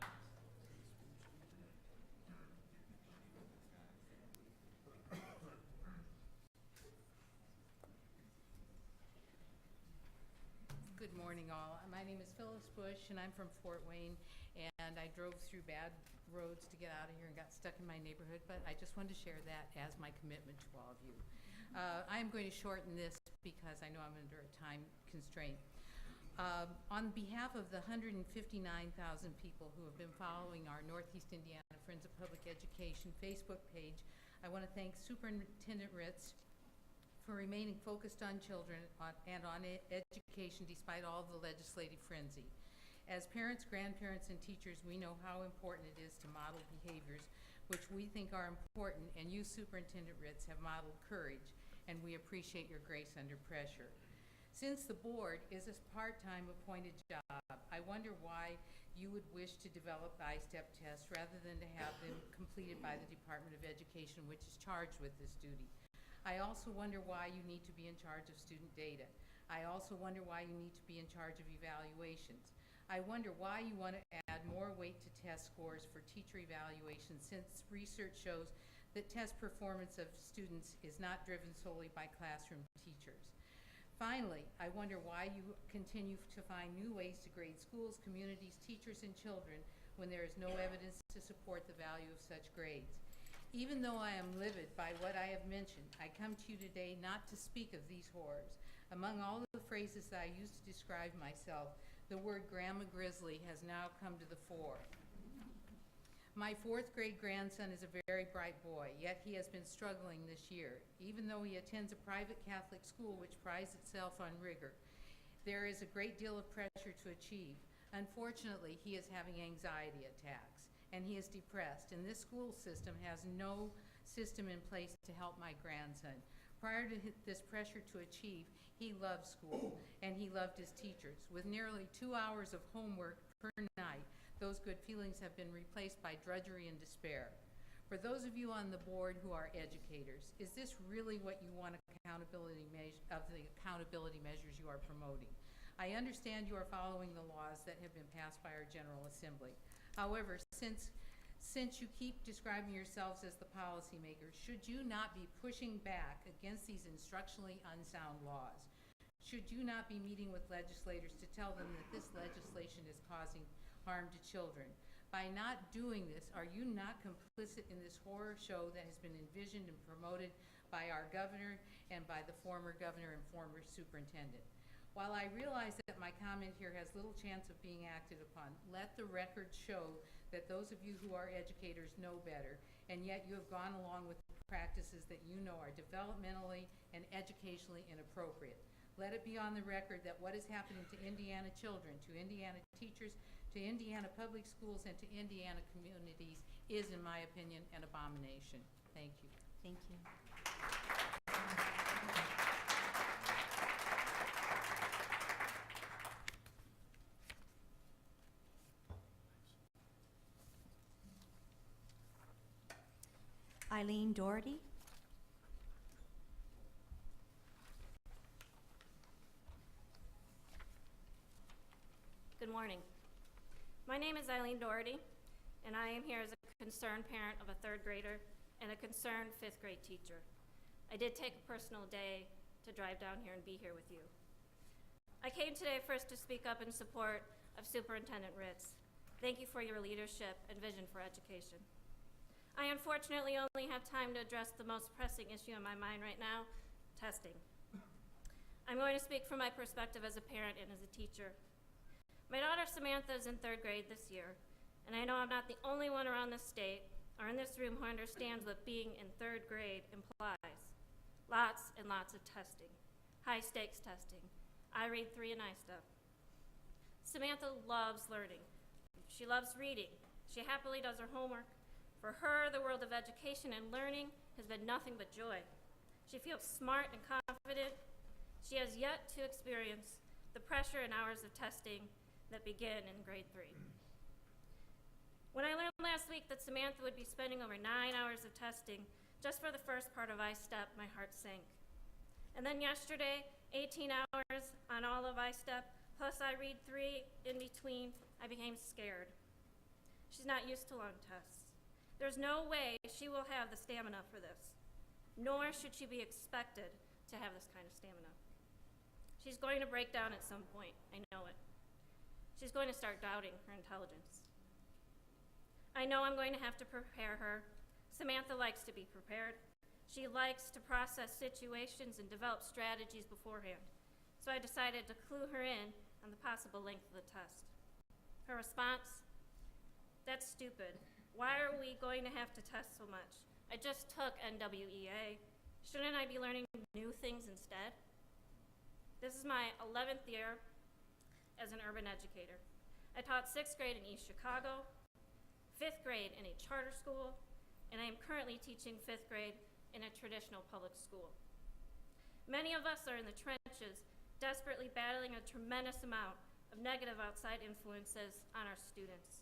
Good morning, all. My name is Phyllis Bush, and I'm from Fort Wayne, and I drove through bad roads to get out of here and got stuck in my neighborhood, but I just wanted to share that as my commitment to all of you. I am going to shorten this because I know I'm under a time constraint. On behalf of the 159,000 people who have been following our Northeast Indiana Friends of Public Education Facebook page, I want to thank Superintendent Ritz for remaining focused on children and on education despite all the legislative frenzy. As parents, grandparents, and teachers, we know how important it is to model behaviors which we think are important, and you, Superintendent Ritz, have modeled courage, and we appreciate your grace under pressure. Since the board is a part-time appointed job, I wonder why you would wish to develop ISTEP tests rather than to have them completed by the Department of Education, which is charged with this duty. I also wonder why you need to be in charge of student data. I also wonder why you need to be in charge of evaluations. I wonder why you want to add more weight to test scores for teacher evaluations, since research shows that test performance of students is not driven solely by classroom teachers. Finally, I wonder why you continue to find new ways to grade schools, communities, teachers, and children when there is no evidence to support the value of such grades. Even though I am livid by what I have mentioned, I come to you today not to speak of these horrors. Among all of the phrases that I used to describe myself, the word Grandma Grizzly has now come to the fore. My 4th grade grandson is a very bright boy, yet he has been struggling this year. Even though he attends a private Catholic school which prides itself on rigor, there is a great deal of pressure to achieve. Unfortunately, he is having anxiety attacks, and he is depressed, and this school system has no system in place to help my grandson. Prior to this pressure to achieve, he loved school, and he loved his teachers. With nearly 2 hours of homework per night, those good feelings have been replaced by drudgery and despair. For those of you on the board who are educators, is this really what you want of the accountability measures you are promoting? I understand you are following the laws that have been passed by our General Assembly. However, since you keep describing yourselves as the policymakers, should you not be pushing back against these instructionally unsound laws? Should you not be meeting with legislators to tell them that this legislation is causing harm to children? By not doing this, are you not complicit in this horror show that has been envisioned and promoted by our governor and by the former governor and former superintendent? While I realize that my comment here has little chance of being acted upon, let the record show that those of you who are educators know better, and yet you have gone along with practices that you know are developmentally and educationally inappropriate. Let it be on the record that what is happening to Indiana children, to Indiana teachers, to Indiana public schools, and to Indiana communities is, in my opinion, an abomination. Thank you. Thank you. Eileen Doherty. Good morning. My name is Eileen Doherty, and I am here as a concerned parent of a 3rd grader and a concerned 5th grade teacher. I did take a personal day to drive down here and be here with you. I came today first to speak up in support of Superintendent Ritz. Thank you for your leadership and vision for education. I unfortunately only have time to address the most pressing issue in my mind right now, testing. I'm going to speak from my perspective as a parent and as a teacher. My daughter Samantha is in 3rd grade this year, and I know I'm not the only one around this state or in this room who understands what being in 3rd grade implies. Lots and lots of testing, high-stakes testing. I read 3 and I-STEP. Samantha loves learning. She loves reading. She happily does her homework. For her, the world of education and learning has been nothing but joy. She feels smart and confident. She has yet to experience the pressure and hours of testing that begin in grade 3. When I learned last week that Samantha would be spending over 9 hours of testing just for the first part of I-STEP, my heart sank. And then yesterday, 18 hours on all of I-STEP, plus I read 3 in between, I became scared. She's not used to long tests. There's no way she will have the stamina for this, nor should she be expected to have this kind of stamina. She's going to break down at some point, I know it. She's going to start doubting her intelligence. I know I'm going to have to prepare her. Samantha likes to be prepared. She likes to process situations and develop strategies beforehand. So I decided to clue her in on the possible length of the test. Her response, "That's stupid. Why are we going to have to test so much? I just took NWEA. Shouldn't I be learning new things instead?" This is my 11th year as an urban educator. I taught 6th grade in East Chicago, 5th grade in a charter school, and I am currently teaching 5th grade in a traditional public school. Many of us are in the trenches, desperately battling a tremendous amount of negative outside influences on our students.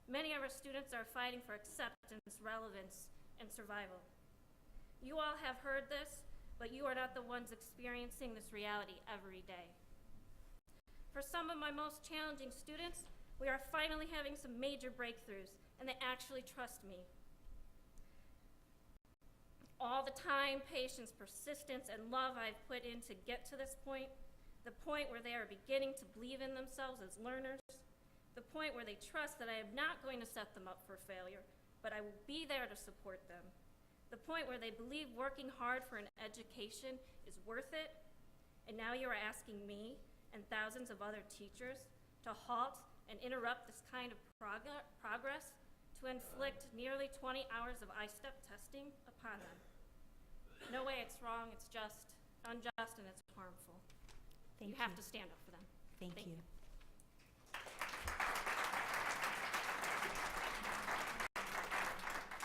Many of our students are fighting for acceptance, relevance, and survival. You all have heard this, but you are not the ones experiencing this reality every day. For some of my most challenging students, we are finally having some major breakthroughs, and they actually trust me. All the time, patience, persistence, and love I've put in to get to this point, the point where they are beginning to believe in themselves as learners, the point where they trust that I am not going to set them up for failure, but I will be there to support them, the point where they believe working hard for an education is worth it, and now you are asking me and thousands of other teachers to halt and interrupt this kind of progress, to inflict nearly 20 hours of I-STEP testing upon them. No way, it's wrong, it's just unjust, and it's harmful. Thank you have to stand up for them. Thank you.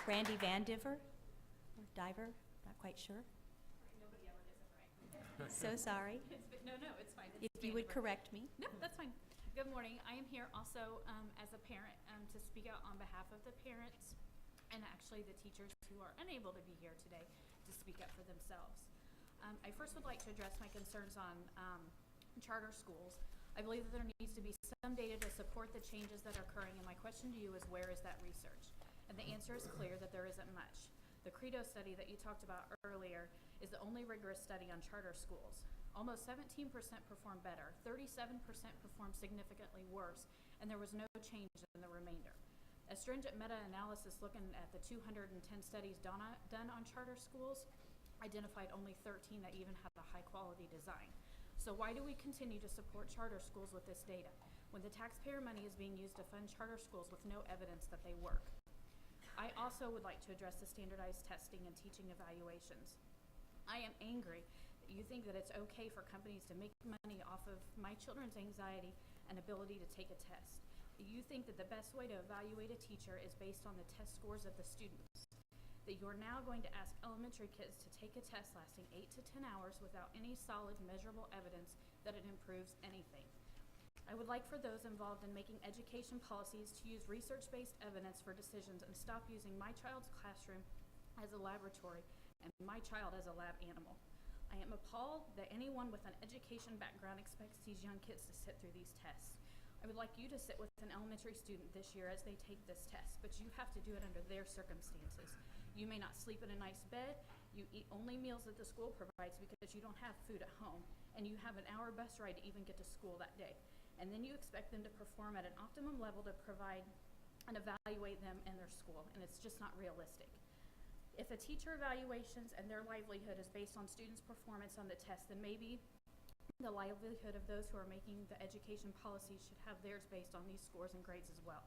Randy Van Diver, or Diver, not quite sure. Nobody ever gets it right. So sorry. No, it's fine. If you would correct me. No, that's fine. Good morning. I am here also as a parent to speak out on behalf of the parents and actually the teachers who are unable to be here today to speak up for themselves. I first would like to address my concerns on charter schools. I believe that there needs to be some data to support the changes that are occurring, and my question to you is, where is that research? And the answer is clear that there isn't much. The Credo study that you talked about earlier is the only rigorous study on charter schools. Almost 17% performed better, 37% performed significantly worse, and there was no change in the remainder. A stringent meta-analysis looking at the 210 studies done on charter schools identified only 13 that even had a high-quality design. So why do we continue to support charter schools with this data when the taxpayer money is being used to fund charter schools with no evidence that they work? I also would like to address the standardized testing and teaching evaluations. I am angry that you think that it's okay for companies to make money off of my children's anxiety and ability to take a test. You think that the best way to evaluate a teacher is based on the test scores of the students. That you're now going to ask elementary kids to take a test lasting 8 to 10 hours without any solid measurable evidence that it improves anything. I would like for those involved in making education policies to use research-based evidence for decisions and stop using my child's classroom as a laboratory and my child as a lab animal. I am appalled that anyone with an education background expects these young kids to sit through these tests. I would like you to sit with an elementary student this year as they take this test, but you have to do it under their circumstances. You may not sleep in a nice bed, you eat only meals that the school provides because you don't have food at home, and you have an hour bus ride to even get to school that day. And then you expect them to perform at an optimum level to provide and evaluate them in their school, and it's just not realistic. If a teacher evaluations and their livelihood is based on students' performance on the test, then maybe the livelihood of those who are making the education policies should have theirs based on these scores and grades as well.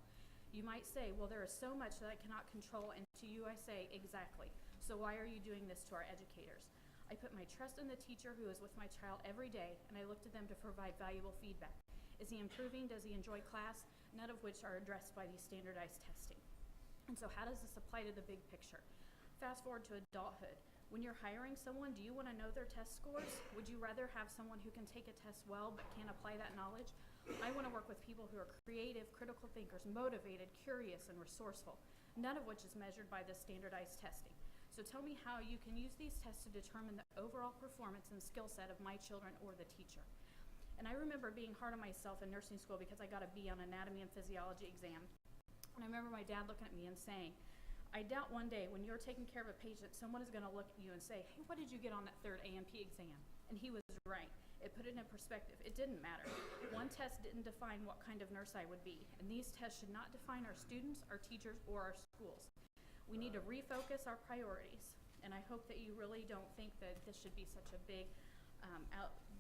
You might say, well, there is so much that I cannot control, and to you I say, exactly. So why are you doing this to our educators? I put my trust in the teacher who is with my child every day, and I look to them to provide valuable feedback. Is he improving? Does he enjoy class? None of which are addressed by these standardized testing. And so how does this apply to the big picture? Fast forward to adulthood. When you're hiring someone, do you want to know their test scores? Would you rather have someone who can take a test well but can't apply that knowledge? I want to work with people who are creative, critical thinkers, motivated, curious, and resourceful, none of which is measured by this standardized testing. So tell me how you can use these tests to determine the overall performance and skill set of my children or the teacher. And I remember being hard on myself in nursing school because I got a B on anatomy and physiology exam. And I remember my dad looking at me and saying, I doubt one day when you're taking care of a patient, someone is going to look at you and say, hey, what did you get on that third AMP exam? And he was right. It put it in perspective. It didn't matter. One test didn't define what kind of nurse I would be. And these tests should not define our students, our teachers, or our schools. We need to refocus our priorities. And I hope that you really don't think that this should be such a big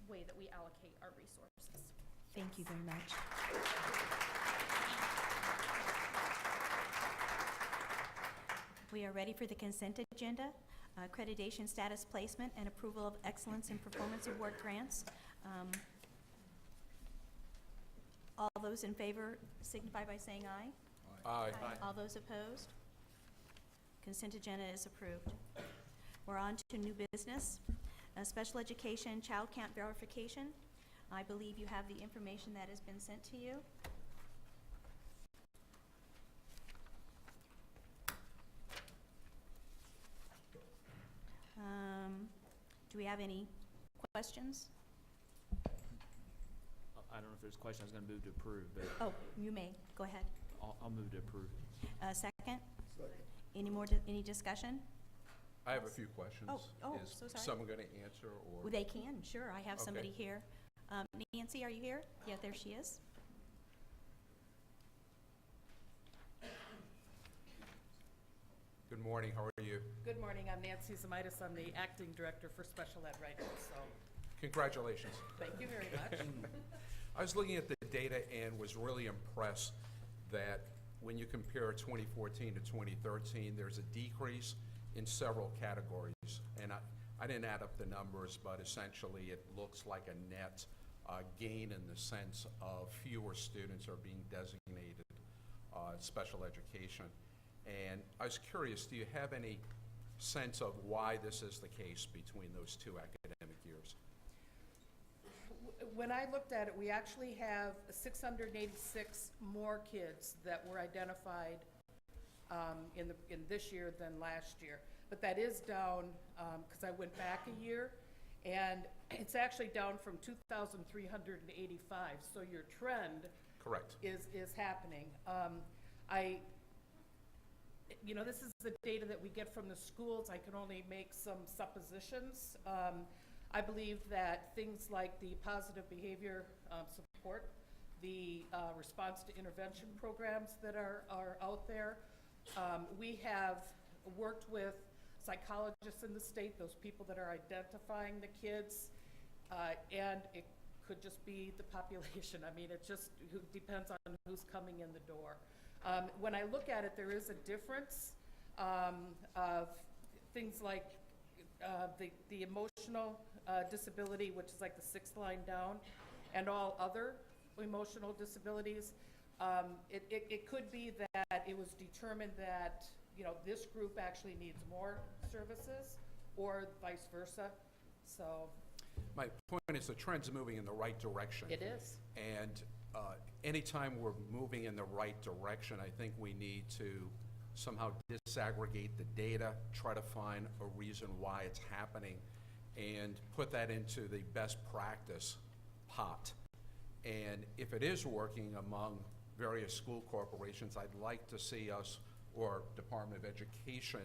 way that we allocate our resources. Thank you very much. We are ready for the consent agenda, accreditation status placement and approval of excellence in performance award grants. All those in favor signify by saying aye. Aye. All those opposed? Consent agenda is approved. We're on to new business, special education child count verification. I believe you have the information that has been sent to you. Do we have any questions? I don't know if there's a question. I was going to move to approve, but Oh, you may. Go ahead. I'll move to approve. Second? Any more, any discussion? I have a few questions. Oh, Is so sorry. someone going to answer, or? Well, they can, sure. I have somebody Okay. here. Nancy, are you here? Yeah, there she is. Good morning, how are you? Good morning, I'm Nancy Zamitis, I'm the acting director for special ed right now, so Congratulations. thank you very much. I was looking at the data and was really impressed that when you compare 2014 to 2013, there's a decrease in several categories. And I didn't add up the numbers, but essentially it looks like a net gain in the sense of fewer students are being designated special education. And I was curious, do you have any sense of why this is the case between those two academic years? When I looked at it, we actually have 686 more kids that were identified in this year than last year. But that is down, because I went back a year, and it's actually down from 2,385. So your trend Correct. is happening. This is the data that we get from the schools. I can only make some suppositions. I believe that things like the positive behavior support, the response to intervention programs that are out there. We have worked with psychologists in the state, those people that are identifying the kids, and it could just be the population. I mean, it just depends on who's coming in the door. When I look at it, there is a difference of things like the emotional disability, which is like the sixth line down, and all other emotional disabilities. It could be that it was determined that this group actually needs more services, or vice versa. So My point is the trend's moving in the right direction. it is. And anytime we're moving in the right direction, I think we need to somehow disaggregate the data, try to find a reason why it's happening, and put that into the best practice pot. And if it is working among various school corporations, I'd like to see us, or Department of Education,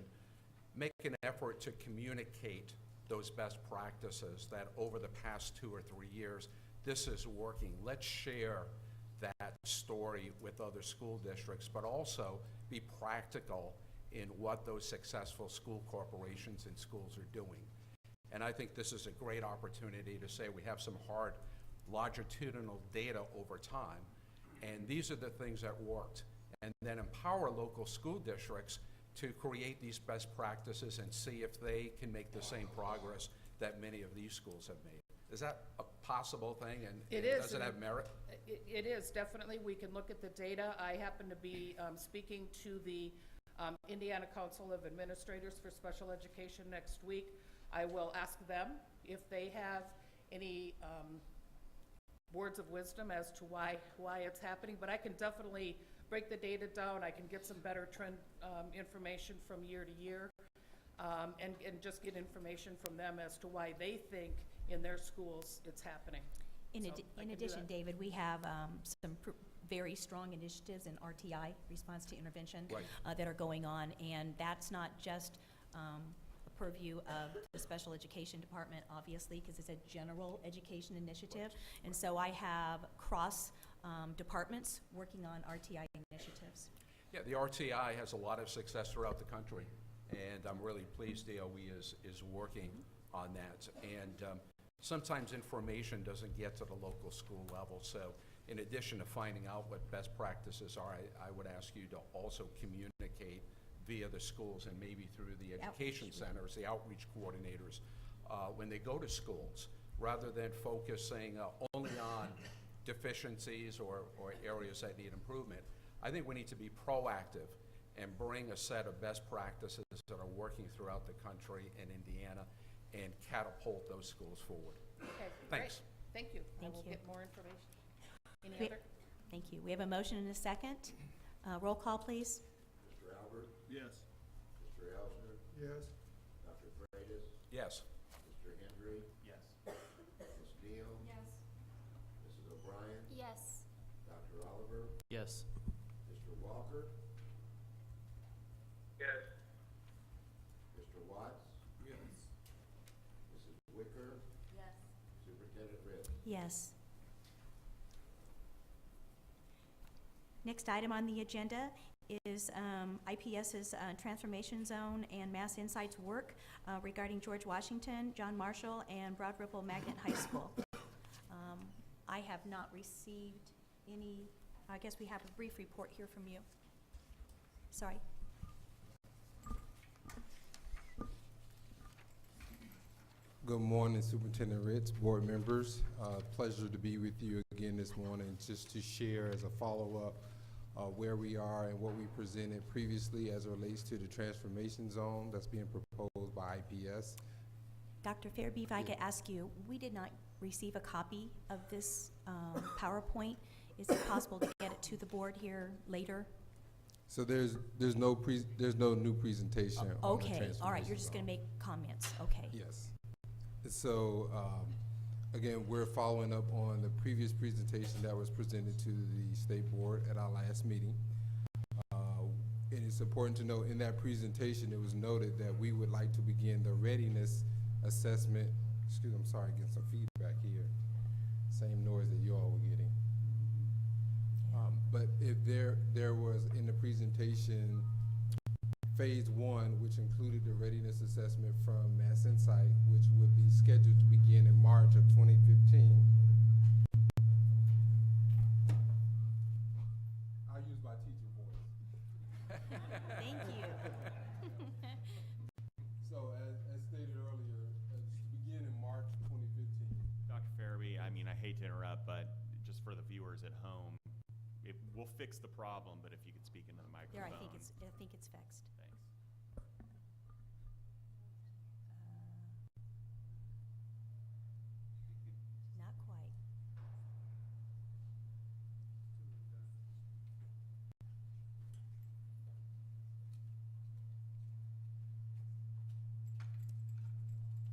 make an effort to communicate those best practices, that over the past 2 or 3 years, this is working. Let's share that story with other school districts, but also be practical in what those successful school corporations and schools are doing. And I think this is a great opportunity to say we have some hard longitudinal data over time, and these are the things that worked. And then empower local school districts to create these best practices and see if they can make the same progress that many of these schools have made. Is that a possible thing, and It is, does it and have merit? It is, definitely. We can look at the data. I happen to be speaking to the Indiana Council of Administrators for Special Education next week. I will ask them if they have any words of wisdom as to why it's happening, but I can definitely break the data down. I can get some better trend information from year to year, and just get information from them as to why they think in their schools it's happening. In So I can do addition, that. David, we have some very strong initiatives in RTI, response to intervention, Right. that are going on, and that's not just a purview of the special education department, obviously, because it's a general education initiative. And so I have cross departments working on RTI initiatives. Yeah, the RTI has a lot of success throughout the country, and I'm really pleased DOE is working on that. And sometimes information doesn't get to the local school level, so in addition to finding out what best practices are, I would ask you to also communicate via the schools and maybe through the education centers, the outreach coordinators, when they go to schools, rather than focusing only on deficiencies or areas that need improvement. I think we need to be proactive and bring a set of best practices that are working throughout the country and Indiana and catapult those schools forward. Okay, Thanks. great. Thank you. Thank I will you. get more information. Any We- other? Thank you. We have a motion and a second. Roll call, please. Mr. Albert? Yes. Mr. Elsner? Yes. Dr. Freitas? Yes. Mr. Hendry? Yes. Ms. Neal? Yes. Mrs. O'Brien? Yes. Dr. Oliver? Yes. Mr. Walker? Yes. Mr. Watts? Yes. Mrs. Wicker? Yes. Superintendent Ritt? Yes. Next item on the agenda is IPS's Transformation Zone and Mass Insights work regarding George Washington, John Marshall, and Broad Ripple Magnet High School. I have not received any, I guess we have a brief report here from you. Sorry. Good morning, Superintendent Ritz, board members. Pleasure to be with you again this morning, just to share as a follow-up where we are and what we presented previously as it relates to the transformation zone that's being proposed by IPS. Dr. Fairby, if I could ask you, we did not receive a copy of this PowerPoint. Is it possible to get it to the board here later? So there's no new presentation on the Okay, all right, you're transformation just zone. gonna make comments, okay. Yes. So, again, we're following up on the previous presentation that was presented to the state board at our last meeting. And it's important to note in that presentation, it was noted that we would like to begin the readiness assessment. Excuse me, I'm sorry, getting some feedback here. Same noise that you all were getting. But if there was in the presentation, phase one, which included the readiness assessment from Mass Insight, which would be scheduled to begin in March of 2015. I'll use my teacher voice. Thank you. So as stated earlier, to begin in March 2015. Dr. Farabee, I mean, I hate to interrupt, but just for the viewers at home, we'll fix the problem, but if you could speak into the microphone. There, I think it's fixed. Thanks. Not quite.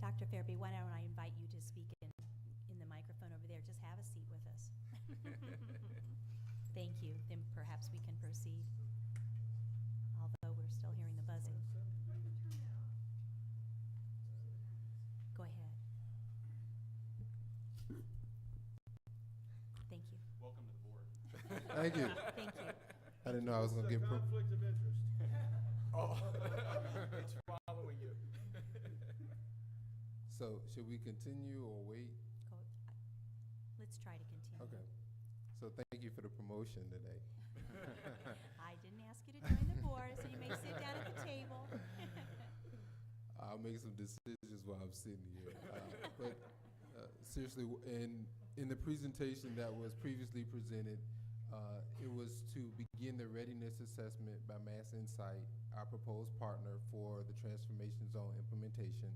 Dr. Fairby, why don't I invite you to speak in the microphone over there? Just have a seat with us. Thank you. Then perhaps we can proceed, although we're still hearing the buzzing. Go ahead. Thank you. Welcome to the board. Thank you. Thank you. I didn't know I was going to get. Conflict of interest. Oh, it's following you. So should we continue or wait? Let's try to continue. Okay. So thank you for the promotion today. I didn't ask you to join the board, so you may sit down at the table. I'll make some decisions while I'm sitting here. But seriously, in the presentation that was previously presented, it was to begin the readiness assessment by Mass Insight, our proposed partner for the transformation zone implementation.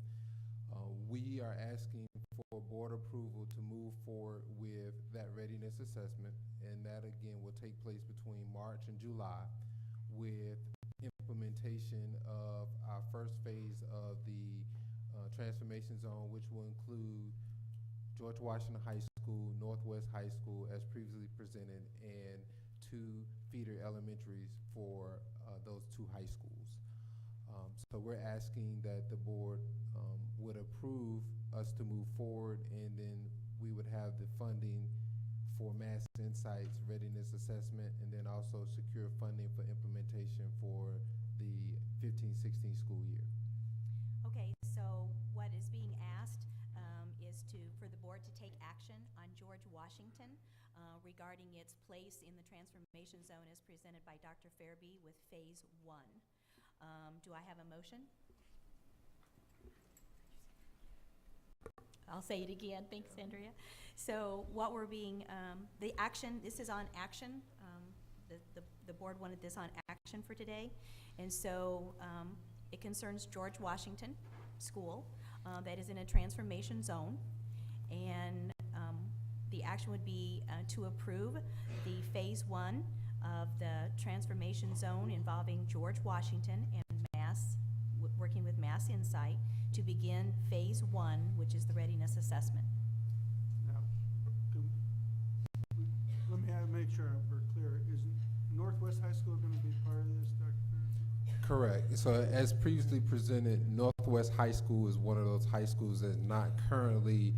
We are asking for board approval to move forward with that readiness assessment, and that again will take place between March and July with implementation of our first phase of the transformation zone, which will include George Washington High School, Northwest High School as previously presented, and 2 feeder elementaries for those 2 high schools. So we're asking that the board would approve us to move forward, and then we would have the funding for Mass Insight's readiness assessment, and then also secure funding for implementation for the 15-16 school year. Okay, so what is being asked is for the board to take action on George Washington regarding its place in the transformation zone as presented by Dr. Fairby with Phase 1. Do I have a motion? I'll say it again. Thanks, Andrea. So what we're being, the action, this is on action. The board wanted this on action for today. And so it concerns George Washington School that is in a transformation zone. And the action would be to approve the Phase 1 of the transformation zone involving George Washington and working with Mass Insight to begin Phase 1, which is the readiness assessment. Now, let me make sure we're clear. Is Northwest High School going to be part of this, Dr. Fairby? Correct. So as previously presented, Northwest High School is one of those high schools that is not currently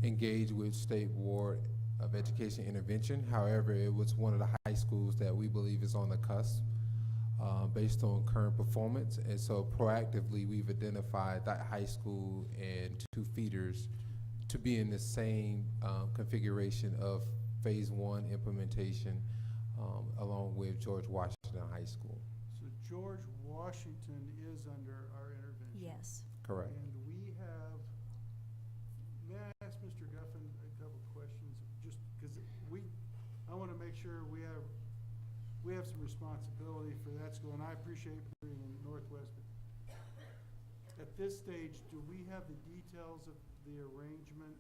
engaged with State Board of Education intervention. However, it was one of the high schools that we believe is on the cusp based on current performance. And so proactively, we've identified that high school and 2 feeders to be in the same configuration of Phase 1 implementation along with George Washington High School. So George Washington is under our intervention. Yes. Correct. And we have, may I ask Mr. Guffin a couple questions? Just because I want to make sure we have some responsibility for that school, and I appreciate being in Northwest. But at this stage, do we have the details of the arrangement?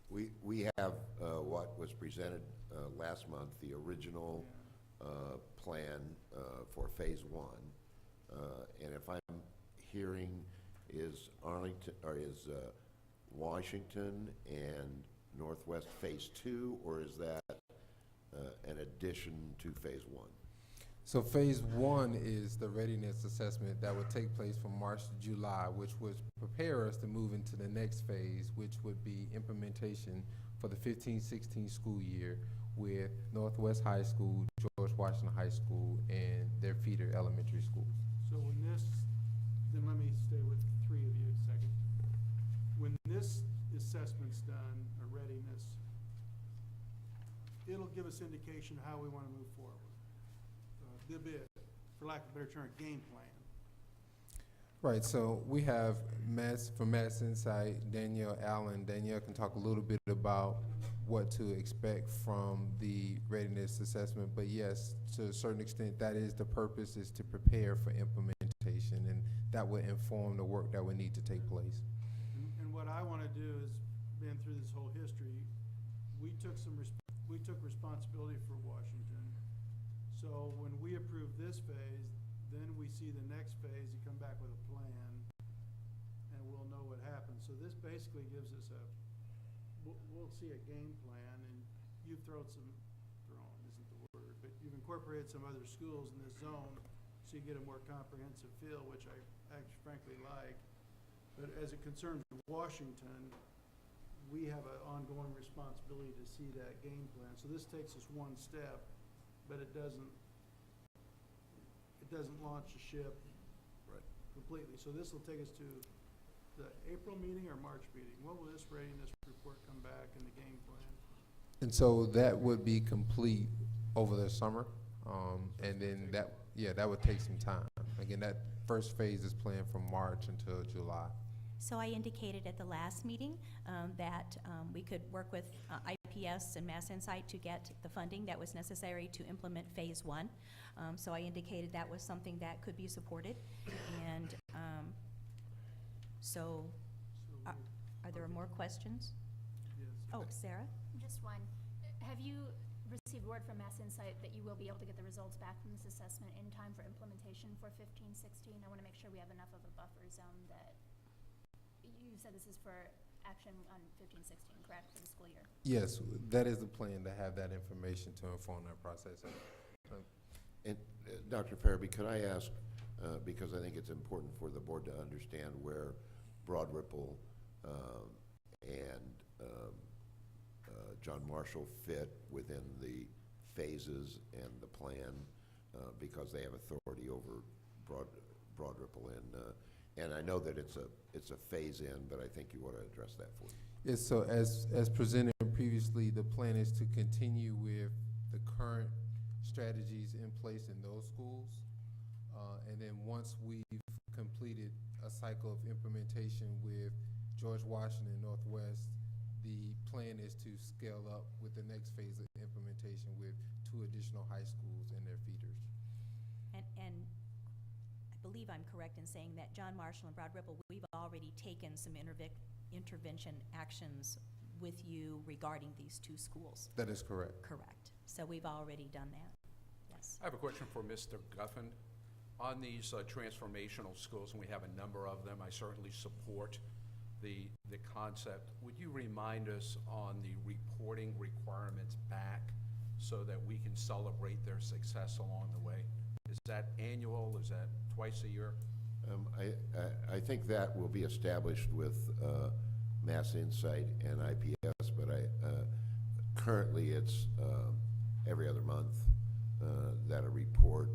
We have what was presented last month, the original plan for Phase 1. And if I'm hearing, is Arlington, or is Washington and Northwest Phase 2, or is that an addition to Phase 1? So Phase 1 is the readiness assessment that would take place from March to July, which would prepare us to move into the next phase, which would be implementation for the 15-16 school year with Northwest High School, George Washington High School, and their feeder elementary schools. So when this, then let me stay with 3 of you a second. When this assessment's done, or readiness, it'll give us indication how we want to move forward. There'll be, for lack of a better term, a game plan. Right, so we have from Mass Insight, Danielle Allen. Danielle can talk a little bit about what to expect from the readiness assessment, but yes, to a certain extent, that is the purpose, is to prepare for implementation, and that will inform the work that would need to take place. And what I want to do is, been through this whole history, we took responsibility for Washington. So when we approve this phase, then we see the next phase, you come back with a plan, and we'll know what happens. So this basically gives us we'll see a game plan, and you've thrown isn't the word, but you've incorporated some other schools in this zone, so you get a more comprehensive feel, which I actually frankly like. But as it concerns Washington, we have an ongoing responsibility to see that game plan. So this takes us one step, but it it doesn't launch the ship Right. completely. So this will take us to the April meeting or March meeting? When will this readiness report come back and the game plan? And so that would be complete over the summer. And then that, yeah, that would take some time. Again, that first phase is planned from March until July. So I indicated at the last meeting that we could work with IPS and Mass Insight to get the funding that was necessary to implement Phase 1. So I indicated that was something that could be supported. And are there more questions? Yes. Oh, Sarah? Just one. Have you received word from Mass Insight that you will be able to get the results back from this assessment in time for implementation for 15-16? I want to make sure we have enough of a buffer zone that, you said this is for action on 15-16, correct, for the school year? Yes, that is the plan, to have that information to inform that process. And Dr. Farabee, could I ask, because I think it's important for the board to understand where Broad Ripple and John Marshall fit within the phases and the plan, because they have authority over Broad Ripple and I know that it's a phase in, but I think you want to address that for me. Yes, so as presented previously, the plan is to continue with the current strategies in place in those schools. And then once we've completed a cycle of implementation with George Washington Northwest, the plan is to scale up with the next phase of implementation with 2 additional high schools and their feeders. And I believe I'm correct in saying that John Marshall and Broad Ripple, we've already taken some intervention actions with you regarding these 2 schools. That is correct. Correct. So we've already done that. Yes. I have a question for Mr. Guffin. On these transformational schools, and we have a number of them, I certainly support the concept. Would you remind us on the reporting requirements back so that we can celebrate their success along the way? Is that annual? Is that twice a year? I think that will be established with Mass Insight and IPS, but currently it's every other month that a report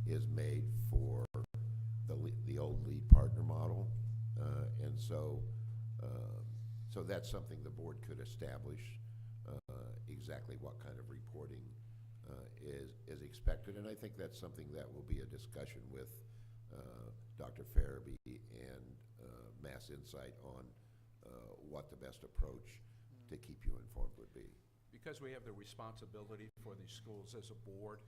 is made for the old lead partner model, and so that's something the board could establish exactly what kind of reporting is expected, and I think that's something that will be a discussion with Dr. Farabee and Mass Insight on what the best approach to keep you informed would be. Because we have the responsibility for these schools as a board,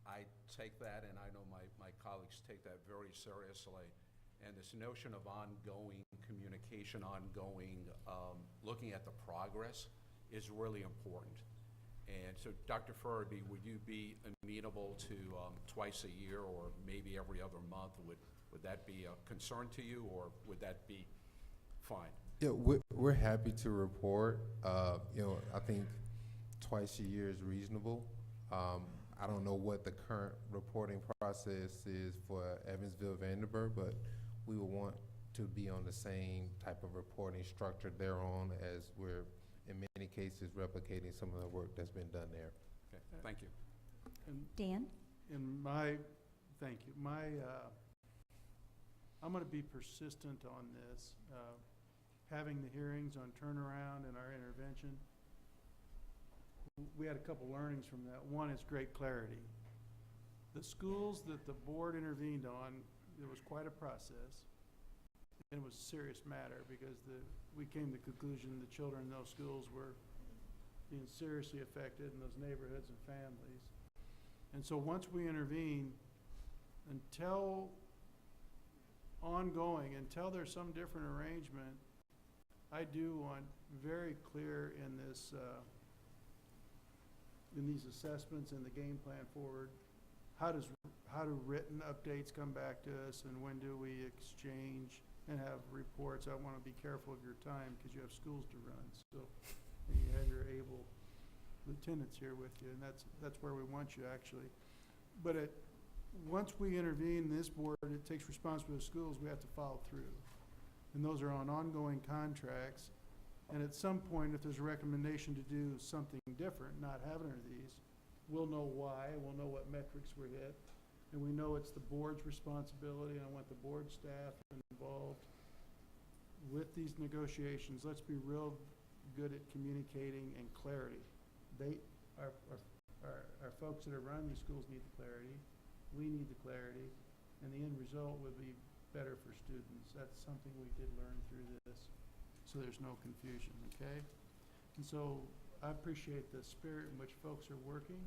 I take that, and I know my colleagues take that very seriously. And this notion of ongoing communication, looking at the progress is really important. And so, Dr. Farabee, would you be amenable to twice a year or maybe every other month? Would that be a concern to you, or would that be fine? Yeah, we're happy to report. I think twice a year is reasonable. I don't know what the current reporting process is for Evansville, Vandenberg, but we would want to be on the same type of reporting structure thereon, as we're, in many cases, replicating some of the work that's been done there. Okay, thank you. And Dan? Thank you. I'm going to be persistent on this. Having the hearings on turnaround and our intervention, we had a couple learnings from that. One is great clarity. The schools that the board intervened on, it was quite a process. And it was a serious matter because we came to the conclusion the children in those schools were being seriously affected in those neighborhoods and families. And so once we intervene, until there's some different arrangement, I do want very clear in this, in these assessments and the game plan forward, how do written updates come back to us, and when do we exchange and have reports? I want to be careful of your time because you have schools to run, so, and you have your able lieutenants here with you, and that's where we want you actually. But once we intervene, this board, it takes responsibility of schools, we have to follow through. And those are on ongoing contracts. And at some point, if there's a recommendation to do something different, not have any of these, we'll know why, we'll know what metrics were hit, and we know it's the board's responsibility, and I want the board staff involved with these negotiations. Let's be real good at communicating and clarity. Our folks that are running these schools need the clarity, we need the clarity, and the end result would be better for students. That's something we did learn through this, so there's no confusion, okay? And so I appreciate the spirit in which folks are working,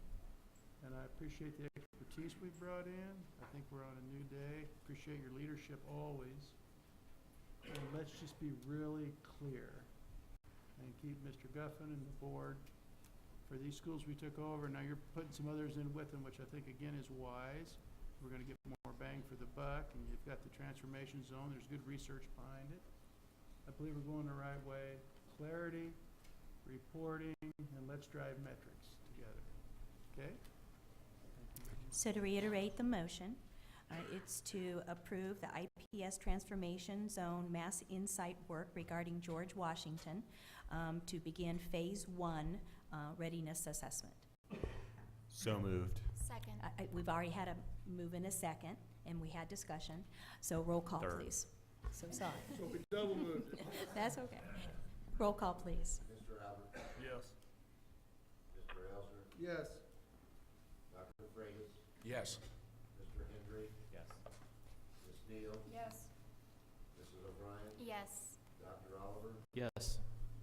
and I appreciate the expertise we've brought in. I think we're on a new day. Appreciate your leadership always. And let's just be really clear and keep Mr. Guffin and the board for these schools we took over. Now you're putting some others in with them, which I think again is wise. We're going to get more bang for the buck, and you've got the transformation zone. There's good research behind it. I believe we're going the right way. Clarity, reporting, and let's drive metrics together. Okay? So to reiterate the motion, it's to approve the IPS Transformation Zone Mass Insight work regarding George Washington to begin Phase 1 readiness assessment. So moved. Second. We've already had a move and a second, and we had discussion, so roll call, Third. please. So sorry. So we double moved it. That's okay. Roll call, please. Mr. Albert? Yes. Mr. Elser? Yes. Dr. Freitas? Yes. Mr. Hendry? Yes. Ms. Neal? Yes. Mrs. O'Brien? Yes. Dr. Oliver? Yes.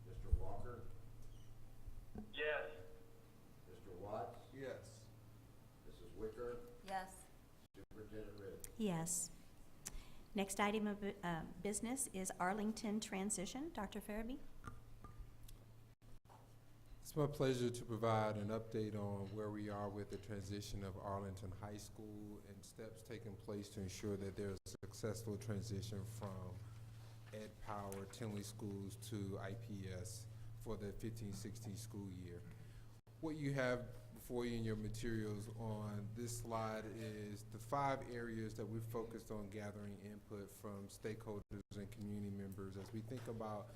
Mr. Walker? Yes. Mr. Watts? Yes. Mrs. Wicker? Yes. Superintendent Ridge? Yes. Next item of business is Arlington transition. Dr. Farabee? It's my pleasure to provide an update on where we are with the transition of Arlington High School and steps taking place to ensure that there's a successful transition from Ed Power Tinley schools to IPS for the 15-16 school year. What you have before you in your materials on this slide is the 5 areas that we've focused on gathering input from stakeholders and community members as we think about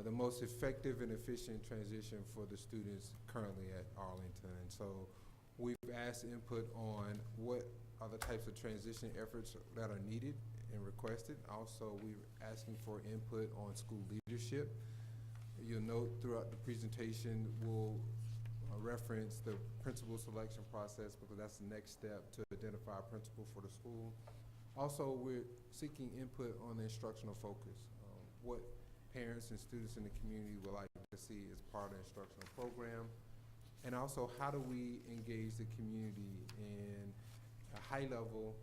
the most effective and efficient transition for the students currently at Arlington. And so we've asked input on what are the types of transition efforts that are needed and requested. Also, we're asking for input on school leadership. You'll note throughout the presentation, we'll reference the principal selection process because that's the next step to identify a principal for the school. Also, we're seeking input on the instructional focus. What parents and students in the community would like to see as part of the instructional program. And also, how do we engage the community in a high-level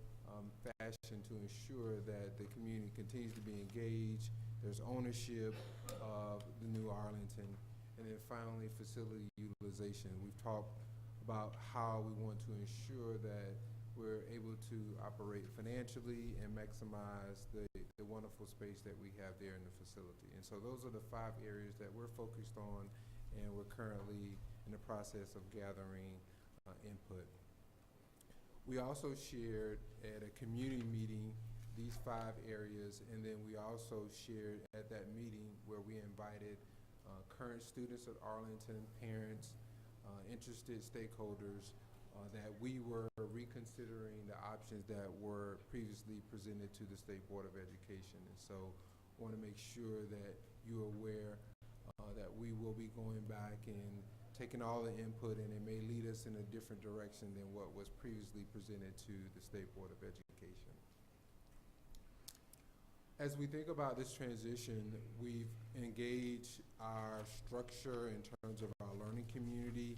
fashion to ensure that the community continues to be engaged, there's ownership of the new Arlington, and then finally, facility utilization. We've talked about how we want to ensure that we're able to operate financially and maximize the wonderful space that we have there in the facility. And so those are the 5 areas that we're focused on, and we're currently in the process of gathering input. We also shared at a community meeting these 5 areas, and then we also shared at that meeting where we invited current students at Arlington, parents, interested stakeholders, that we were reconsidering the options that were previously presented to the State Board of Education. And so I want to make sure that you're aware that we will be going back and taking all the input, and it may lead us in a different direction than what was previously presented to the State Board of Education. As we think about this transition, we've engaged our structure in terms of our learning community.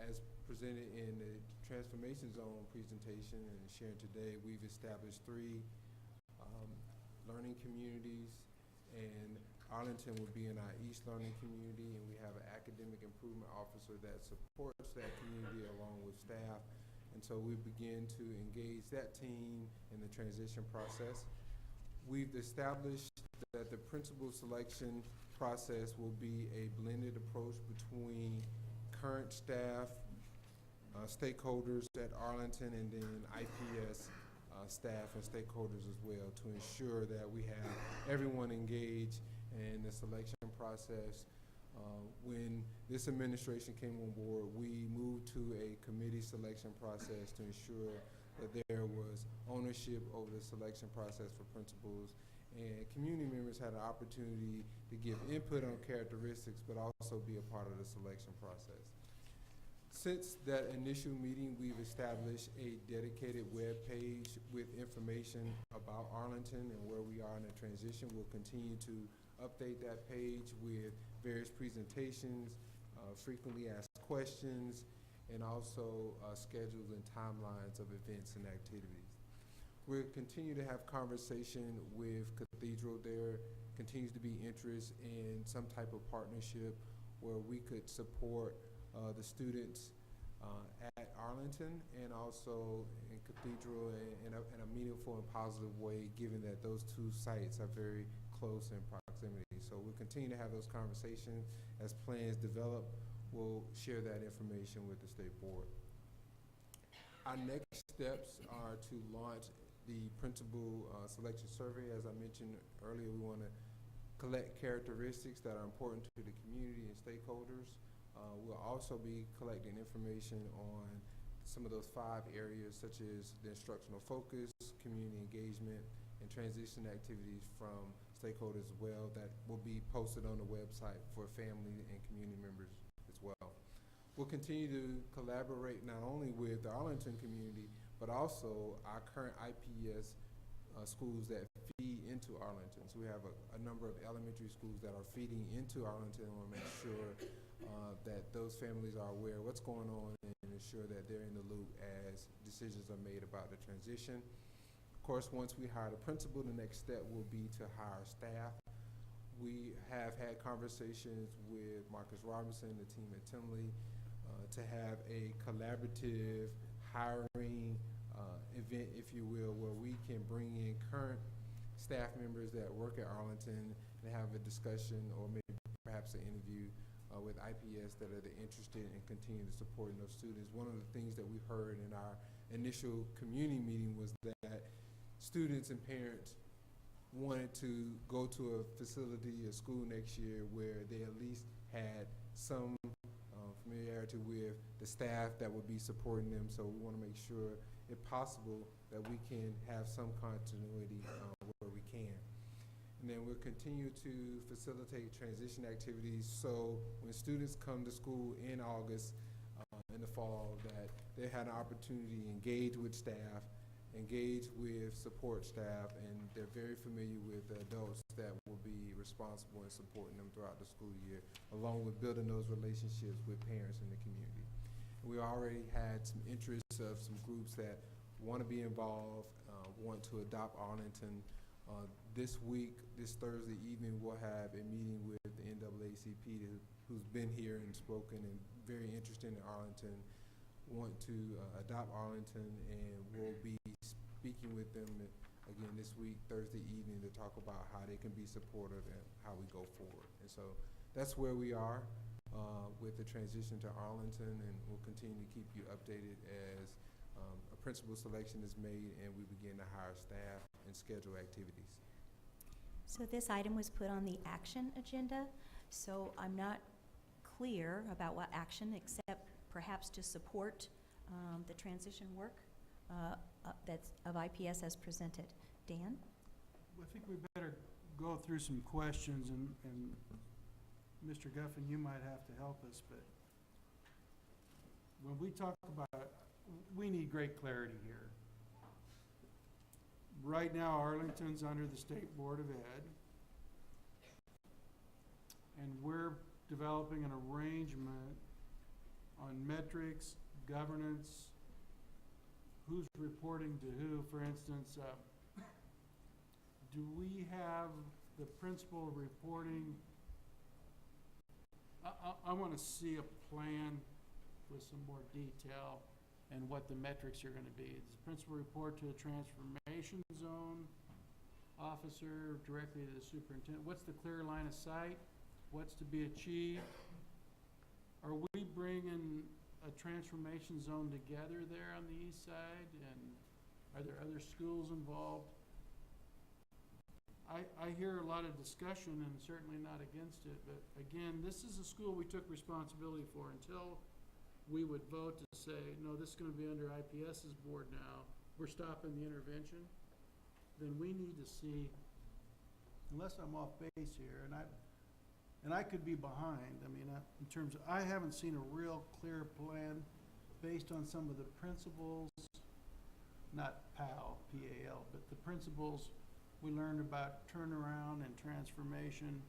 As presented in the Transformation Zone presentation and shared today, we've established 3 learning communities, and Arlington will be in our East Learning Community, and we have an academic improvement officer that supports that community along with staff. And so we begin to engage that team in the transition process. We've established that the principal selection process will be a blended approach between current staff, stakeholders at Arlington, and then IPS staff and stakeholders as well, to ensure that we have everyone engaged in the selection process. When this administration came on board, we moved to a committee selection process to ensure that there was ownership over the selection process for principals, and community members had an opportunity to give input on characteristics, but also be a part of the selection process. Since that initial meeting, we've established a dedicated web page with information about Arlington and where we are in the transition. We'll continue to update that page with various presentations, frequently asked questions, and also schedules and timelines of events and activities. We'll continue to have conversation with Cathedral. There continues to be interest in some type of partnership where we could support the students at Arlington and also in Cathedral in a meaningful and positive way, given that those two sites are very close in proximity. So we'll continue to have those conversations. As plans develop, we'll share that information with the state board. Our next steps are to launch the principal selection survey. As I mentioned earlier, we want to collect characteristics that are important to the community and stakeholders. We'll also be collecting information on some of those 5 areas, such as the instructional focus, community engagement, and transition activities from stakeholders as well, that will be posted on the website for family and community members as well. We'll continue to collaborate not only with the Arlington community, but also our current IPS schools that feed into Arlington. So we have a number of elementary schools that are feeding into Arlington. We want to make sure that those families are aware of what's going on and ensure that they're in the loop as decisions are made about the transition. Of course, once we hire the principal, the next step will be to hire staff. We have had conversations with Marcus Robinson, the team at Tinley, to have a collaborative hiring event, if you will, where we can bring in current staff members that work at Arlington and have a discussion or maybe perhaps an interview with IPS that are interested in continuing to support those students. One of the things that we heard in our initial community meeting was that students and parents wanted to go to a facility, a school next year where they at least had some familiarity with the staff that would be supporting them. So we want to make sure, if possible, that we can have some continuity where we can. And then we'll continue to facilitate transition activities, so when students come to school in August, in the fall, that they had an opportunity to engage with staff, engage with support staff, and they're very familiar with the adults that will be responsible in supporting them throughout the school year, along with building those relationships with parents in the community. And we already had some interest of some groups that want to be involved, want to adopt Arlington. This week, this Thursday evening, we'll have a meeting with the NAACP, who's been here and spoken and very interested in Arlington, want to adopt Arlington, and we'll be speaking with them again this week, Thursday evening, to talk about how they can be supportive and how we go forward. And so that's where we are with the transition to Arlington, and we'll continue to keep you updated as a principal selection is made and we begin to hire staff and schedule activities. So this item was put on the action agenda, so I'm not clear about what action, except perhaps to support the transition work that's of IPS as presented. Dan? I think we better go through some questions, and Mr. Guffin, you might have to help us, but when we talk about, we need great clarity here. Right now, Arlington's under the State Board of Ed, and we're developing an arrangement on metrics, governance, who's reporting to who. For instance, do we have the principal reporting? I want to see a plan with some more detail and what the metrics are going to be. Does the principal report to the transformation zone officer, directly to the superintendent? What's the clear line of sight? What's to be achieved? Are we bringing a transformation zone together there on the east side? And are there other schools involved? I hear a lot of discussion, and certainly not against it, but again, this is a school we took responsibility for until we would vote to say, no, this is going to be under IPS's board now. we're stopping the intervention, then we need to see, unless I'm off base here, and I could be behind, I mean, in terms of, I haven't seen a real clear plan based on some of the principles, not PAL, P-A-L, but the principles we learned about turnaround and transformation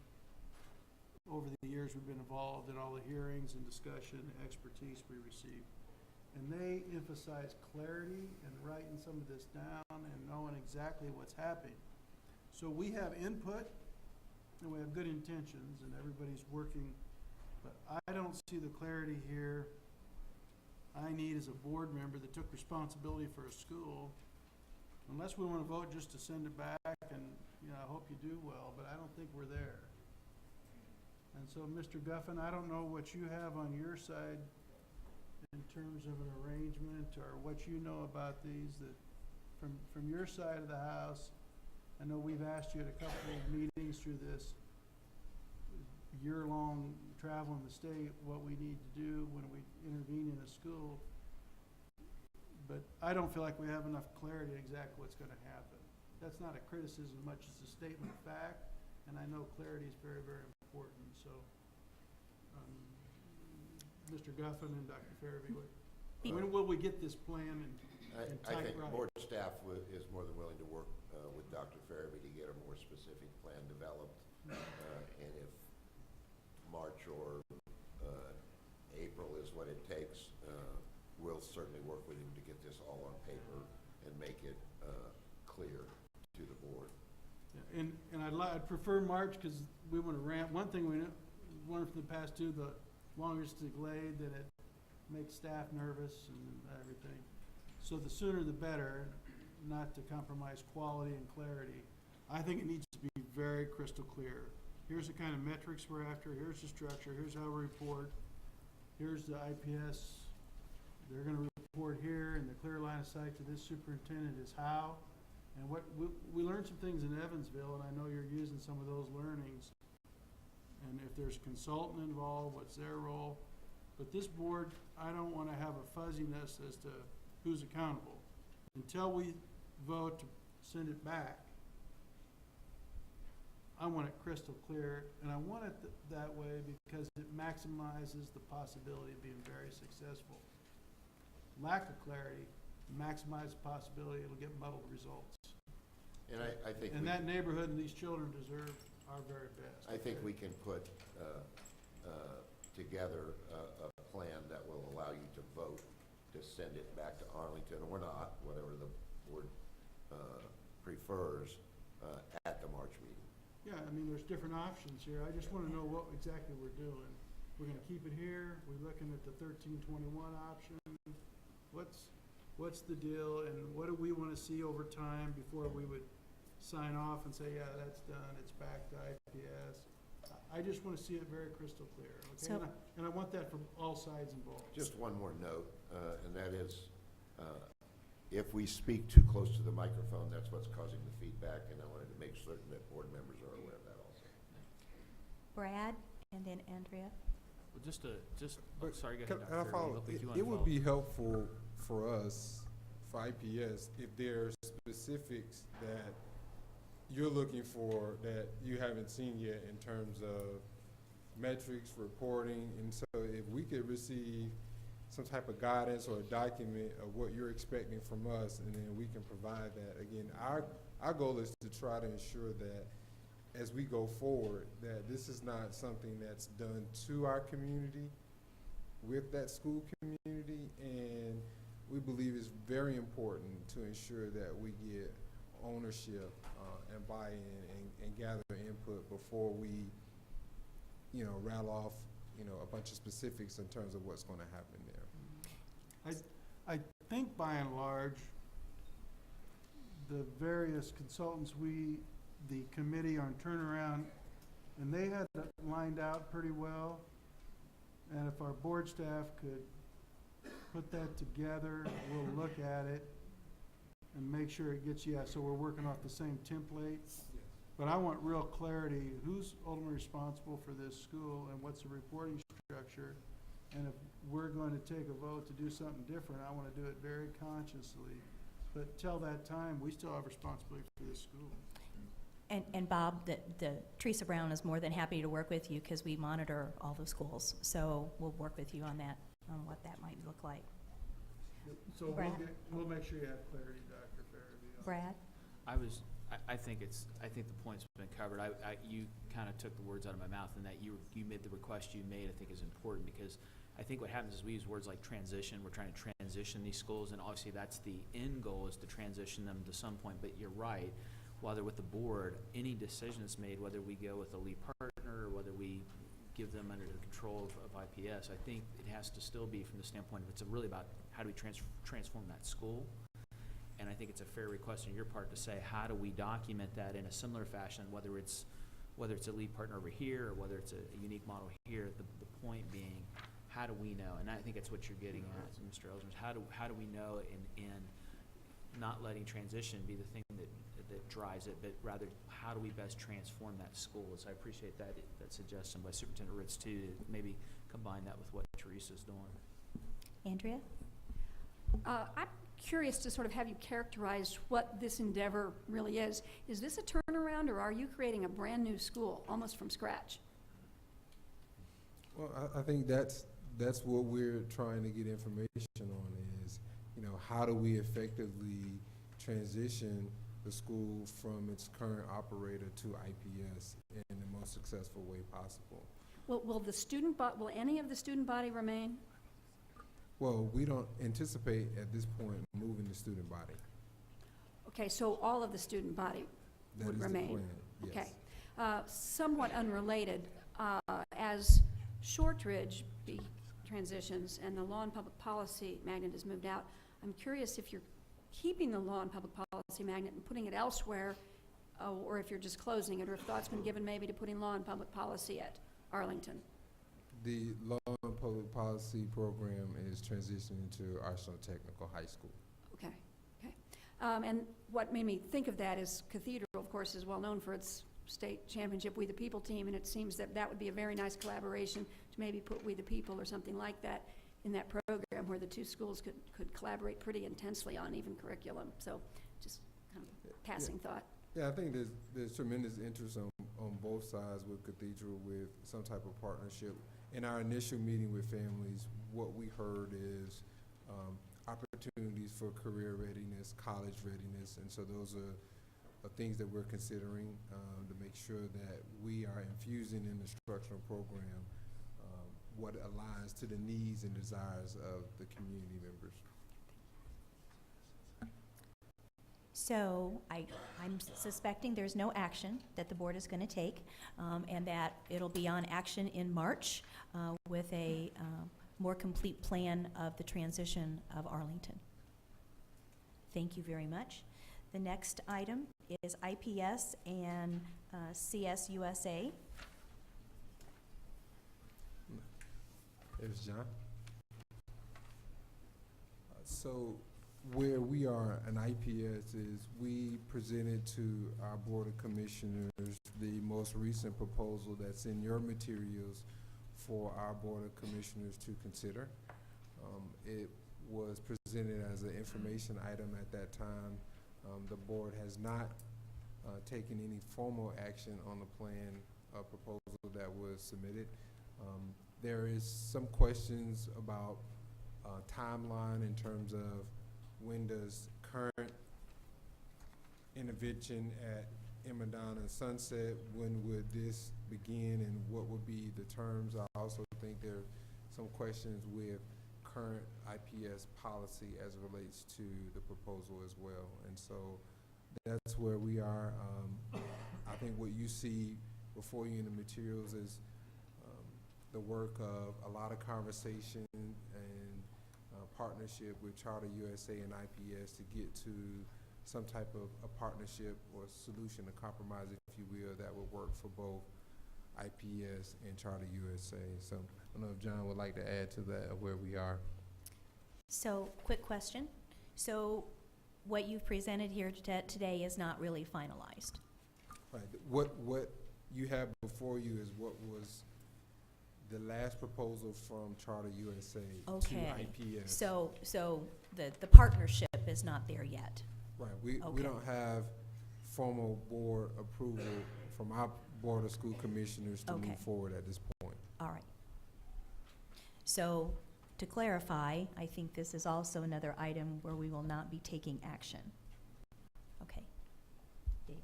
over the years we've been involved in all the hearings and discussion, expertise we received. And they emphasize clarity and writing some of this down and knowing exactly what's happening. So we have input and we have good intentions and everybody's working, but I don't see the clarity here I need as a board member that took responsibility for a school, unless we want to vote just to send it back and, you know, I hope you do well, but I don't think we're there. And so, Mr. Guffin, I don't know what you have on your side in terms of an arrangement or what you know about these that, from your side of the house, I know we've asked you at a couple of meetings through this year-long travel in the state, what we need to do when we intervene in a school. But I don't feel like we have enough clarity exactly what's going to happen. That's not a criticism as much as a statement of fact, and I know clarity is very, very important. So, Mr. Guffin and Dr. Farabee, when will we get this plan and I type think right? board staff is more than willing to work with Dr. Farabee to get a more specific plan developed. And if March or April is what it takes, we'll certainly work with him to get this all on paper and make it clear to the board. Yeah, and I'd prefer March because we want to ramp. One thing we learned from the past too, the longer it's delayed, that it makes staff nervous and everything. So the sooner the better, not to compromise quality and clarity. I think it needs to be very crystal clear. Here's the kind of metrics we're after, here's the structure, here's how we report, here's the IPS. They're going to report here, and the clear line of sight to this superintendent is how. And what we learned some things in Evansville, and I know you're using some of those learnings. And if there's a consultant involved, what's their role? But this board, I don't want to have a fuzziness as to who's accountable. Until we vote to send it back, I want it crystal clear, and I want it that way because it maximizes the possibility of being very successful. Lack of clarity maximizes the possibility it'll get muddled results. And I think and that neighborhood and these children deserve our very best. I think we can put together a plan that will allow you to vote to send it back to Arlington or not, whatever the board prefers, at the March meeting. Yeah, I mean, there's different options here. I just want to know what exactly we're doing. We're going to keep it here. We're looking at the 1321 option. What's the deal, and what do we want to see over time before we would sign off and say, yeah, that's done, it's back to IPS. I just want to see it very crystal clear, okay? So- And I want that from all sides involved. Just one more note, and that is, if we speak too close to the microphone, that's what's causing the feedback, and I wanted to make certain that board members are aware of that also. Brad, and then Andrea. Well, sorry, go ahead, Can Dr. I Farabee. follow? Looked like you It wanted to would follow. be helpful for us, for IPS, if there's specifics that you're looking for that you haven't seen yet in terms of metrics, reporting, and so if we could receive some type of guidance or a document of what you're expecting from us, and then we can provide that. Again, our goal is to try to ensure that as we go forward, that this is not something that's done to our community, with that school community, and we believe it's very important to ensure that we get ownership and buy-in and gather input before we, rattle off, a bunch of specifics in terms of what's going to happen there. I think by and large, the various consultants, the committee on turnaround, and they had it lined out pretty well. And if our board staff could put that together, we'll look at it and make sure it gets, so we're working off the same template. But I want real clarity, who's ultimately responsible for this school and what's the reporting structure? And if we're going to take a vote to do something different, I want to do it very consciously But till that time, we still have responsibility for this school. And Bob, Teresa Brown is more than happy to work with you because we monitor all the schools. So we'll work with you on that, on what that might look like. So Brad? we'll make sure you have clarity, Dr. Farabee. Brad? I think the point's been covered. You kind of took the words out of my mouth, and that you made the request you made, I think is important, because I think what happens is we use words like transition. We're trying to transition these schools, and obviously that's the end goal, is to transition them to some point. But you're right, while they're with the board, any decision that's made, whether we go with a lead partner or whether we give them under the control of IPS, I think it has to still be from the standpoint of it's really about how do we transform that school. And I think it's a fair request on your part to say, how do we document that in a similar fashion, whether it's a lead partner over here or whether it's a unique model here. The point being, how do we know? And I think that's what you're getting at, Mr. Ellsworth. How do we know in not letting transition be the thing that drives it, but rather how do we best transform that school? So I appreciate that suggestion by Superintendent Ritz too, to maybe combine that with what Teresa's doing. Andrea? I'm curious to sort of have you characterize what this endeavor really is. Is this a turnaround, or are you creating a brand new school almost from scratch? Well, I think that's what we're trying to get information on is, how do we effectively transition the school from its current operator to IPS in the most successful way possible. Will any of the student body remain? Well, we don't anticipate at this point moving the student body. Okay, so all of the student body would remain? That is the plan, yes. Okay. Somewhat unrelated, as Shortridge transitions and the law and public policy magnet has moved out, I'm curious if you're keeping the law and public policy magnet and putting it elsewhere, or if you're just closing it, or if thought's been given maybe to putting law and public policy at Arlington. The law and public policy program is transitioning to Arsenal Technical High School. Okay, okay. And what made me think of that is Cathedral, of course, is well known for its state championship We the People team, and it seems that that would be a very nice collaboration to maybe put We the People or something like that in that program where the two schools could collaborate pretty intensely on even curriculum. So just kind of passing thought. Yeah, I think there's tremendous interest on both sides with Cathedral with some type of partnership. In our initial meeting with families, what we heard is opportunities for career readiness, college readiness, and so those are things that we're considering to make sure that we are infusing in the instructional program what aligns to the needs and desires of the community members. So I'm suspecting there's no action that the board is going to take, and that it'll be on action in March with a more complete plan of the transition of Arlington. Thank you very much. The next item is IPS and CSUSA. There's John. So where we are an IPS is we presented to our Board of Commissioners the most recent proposal that's in your materials for our Board of Commissioners to consider. It was presented as an information item at that time. The board has not taken any formal action on the plan proposal that was submitted. There is some questions about timeline in terms of when does current intervention at Emadon and Sunset, when would this begin and what would be the terms? I also think there are some questions with current IPS policy as it relates to the proposal as well. And so that's where we are. I think what you see before you in the materials is the work of a lot of conversation and partnership with Charter USA and IPS to get to some type of a partnership or solution, a compromise, if you will, that would work for both IPS and Charter USA. So I don't know if John would like to add to that of where we are. So, quick question. So, what you've presented here today is not really finalized? Right. What you have before you is what was the last proposal from Charter USA to IPS. So the partnership leadership is not there yet. Right, we Okay. don't have formal board approval from our Board of School Commissioners to Okay. move forward at this point. All right. So, to clarify, I think this is also another item where we will not be taking action. Okay. Dave?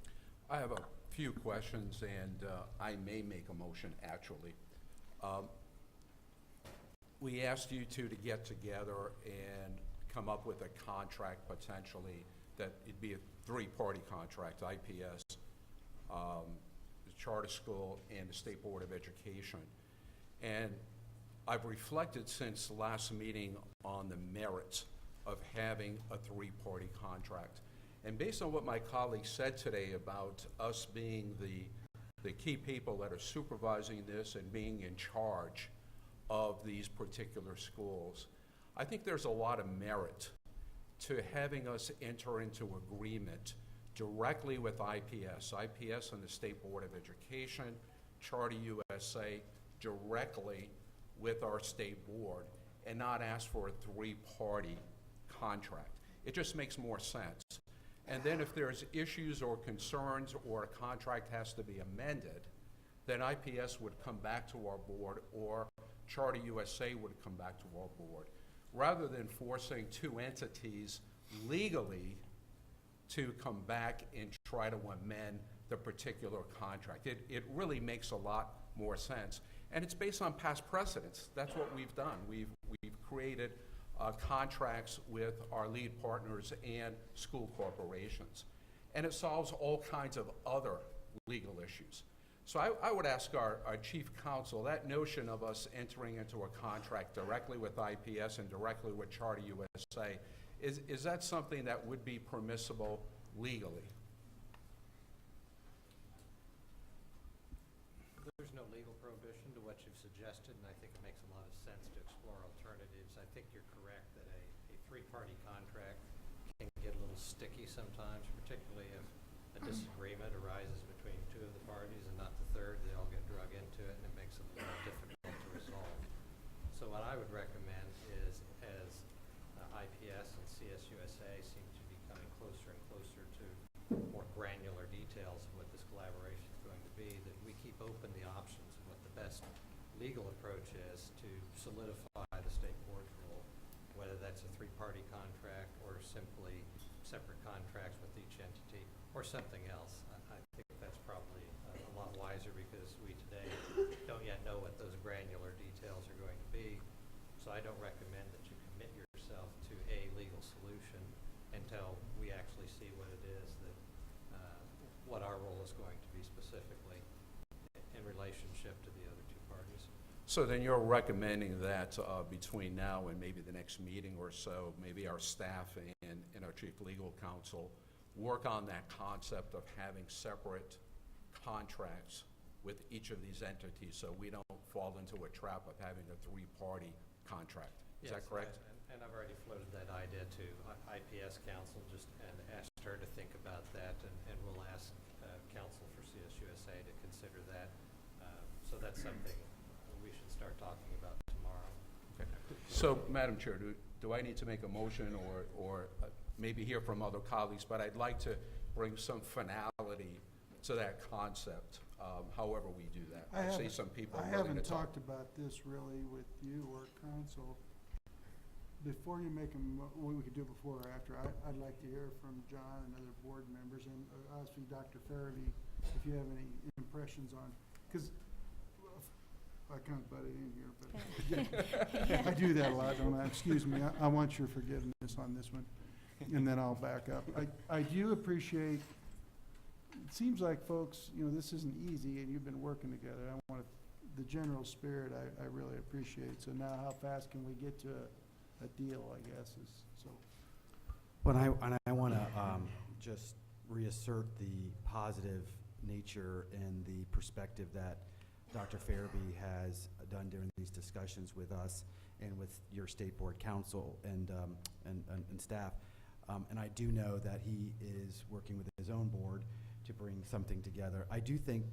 I have a few questions, and I may make a motion, actually. We asked you two to get together and come up with a contract potentially that it'd be a three-party contract, IPS, the charter school, and the State Board of Education. And I've reflected since the last meeting on the merits of having a three-party contract. And based on what my colleague said today about us being the key people that are supervising this and being in charge of these particular schools, I think there's a lot of merit to having us enter into agreement directly with IPS and the State Board of Education, Charter USA, directly with our state board, and not ask for a three-party contract. It just makes more sense. And then if there's issues or concerns or a contract has to be amended, then IPS would come back to our board, or Charter USA would come back to our board, rather than forcing two entities legally to come back and try to amend the particular contract. It really makes a lot more sense. And it's based on past precedents. That's what we've done. We've created contracts with our lead partners and school corporations. And it solves all kinds of other legal issues. So I would ask our chief counsel, that notion of us entering into a contract directly with IPS and directly with Charter USA, is that something that would be permissible legally? There's no legal prohibition to what you've suggested, and I think it makes a lot of sense to explore alternatives. I think you're correct that a three-party contract can get a little sticky sometimes, particularly if a disagreement arises between two of the parties and not the third. They all get drug into it, and it makes it a little difficult to resolve. So what I would recommend is, as IPS and CSUSA seem to be coming closer and closer to more granular details of what this collaboration is going to be, that we keep open the options of what the best legal approach is to solidify the state board's role, whether that's a three-party contract or simply separate contracts with each entity or something else. I think that's probably a lot wiser, because we today don't yet know what those granular details are going to be. So I don't recommend that you commit yourself to a legal solution until we actually see what it is that, what our role is going to be specifically in relationship to the other two parties. So then you're recommending that between now and maybe the next meeting or so, maybe our staff and our chief legal counsel work on that concept of having separate contracts with each of these entities, so we don't fall into a trap of having a three-party contract. Is that correct? And I've already floated that idea to IPS counsel, and asked her to think about that, and we'll ask counsel for CSUSA to consider that. So that's something we should start talking about tomorrow. Okay. So, Madam Chair, do I need to make a motion or maybe hear from other colleagues, but I'd like to bring some finality to that concept, however we do that. I see some people I willing to haven't talk. talked about this really with you or council. Before you make we could do it before or after, I'd like to hear from John and other board members, and obviously Dr. Farabee, if you have any impressions on, because I kind of butted in here, but I do that a lot, don't I? Excuse me, I want your forgiveness on this one, and then I'll back up. I do appreciate, it seems like folks, this isn't easy, and you've been working together. The general spirit I really appreciate. So now how fast can we get to a deal, I guess, is so. Well, I want to just reassert the positive nature and the perspective that Dr. Farabee has done during these discussions with us and with your state board counsel and staff. And I do know that he is working with his own board to bring something together. I do think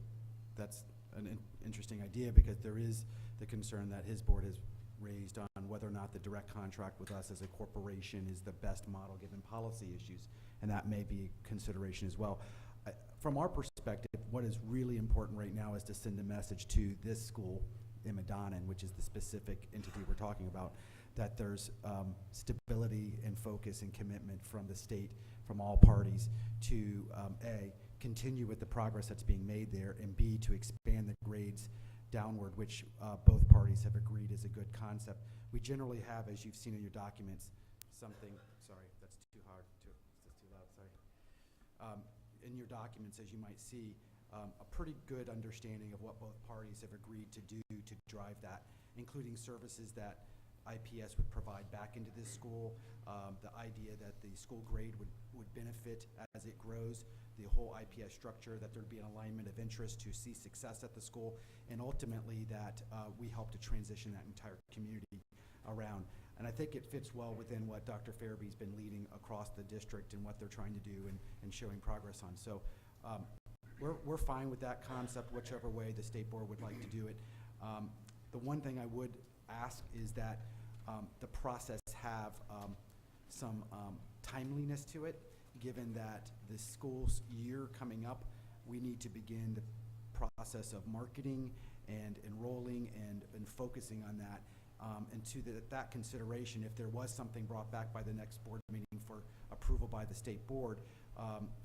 that's an interesting idea, because there is the concern that his board has raised on whether or not the direct contract with us as a corporation is the best model given policy issues, and that may be a consideration as well. From our perspective, what is really important right now is to send a message to this school in Medonnan, which is the specific entity we're talking about, that there's stability and focus and commitment from the state, from all parties, to A, continue with the progress that's being made there, and B, to expand the grades downward, which both parties have agreed is a good concept. We generally have, as you've seen in your documents, something, sorry, that's too hard, that's too loud, sorry. In your documents, as you might see, a pretty good understanding of what both parties have agreed to do to drive that, including services that IPS would provide back into this school, the idea that the school grade would benefit as it grows, the whole IPS structure, that there'd be an alignment of interest to see success at the school, and ultimately that we help to transition that entire community around. And I think it fits well within what Dr. Farabee's been leading across the district and what they're trying to do and showing progress on. So we're fine with that concept, whichever way the state board would like to do it. The one thing I would ask is that the process have some timeliness to it, given that the school's year coming up, we need to begin the process of marketing and enrolling and focusing on that. And to that consideration, if there was something brought back by the next board meeting for approval by the state board,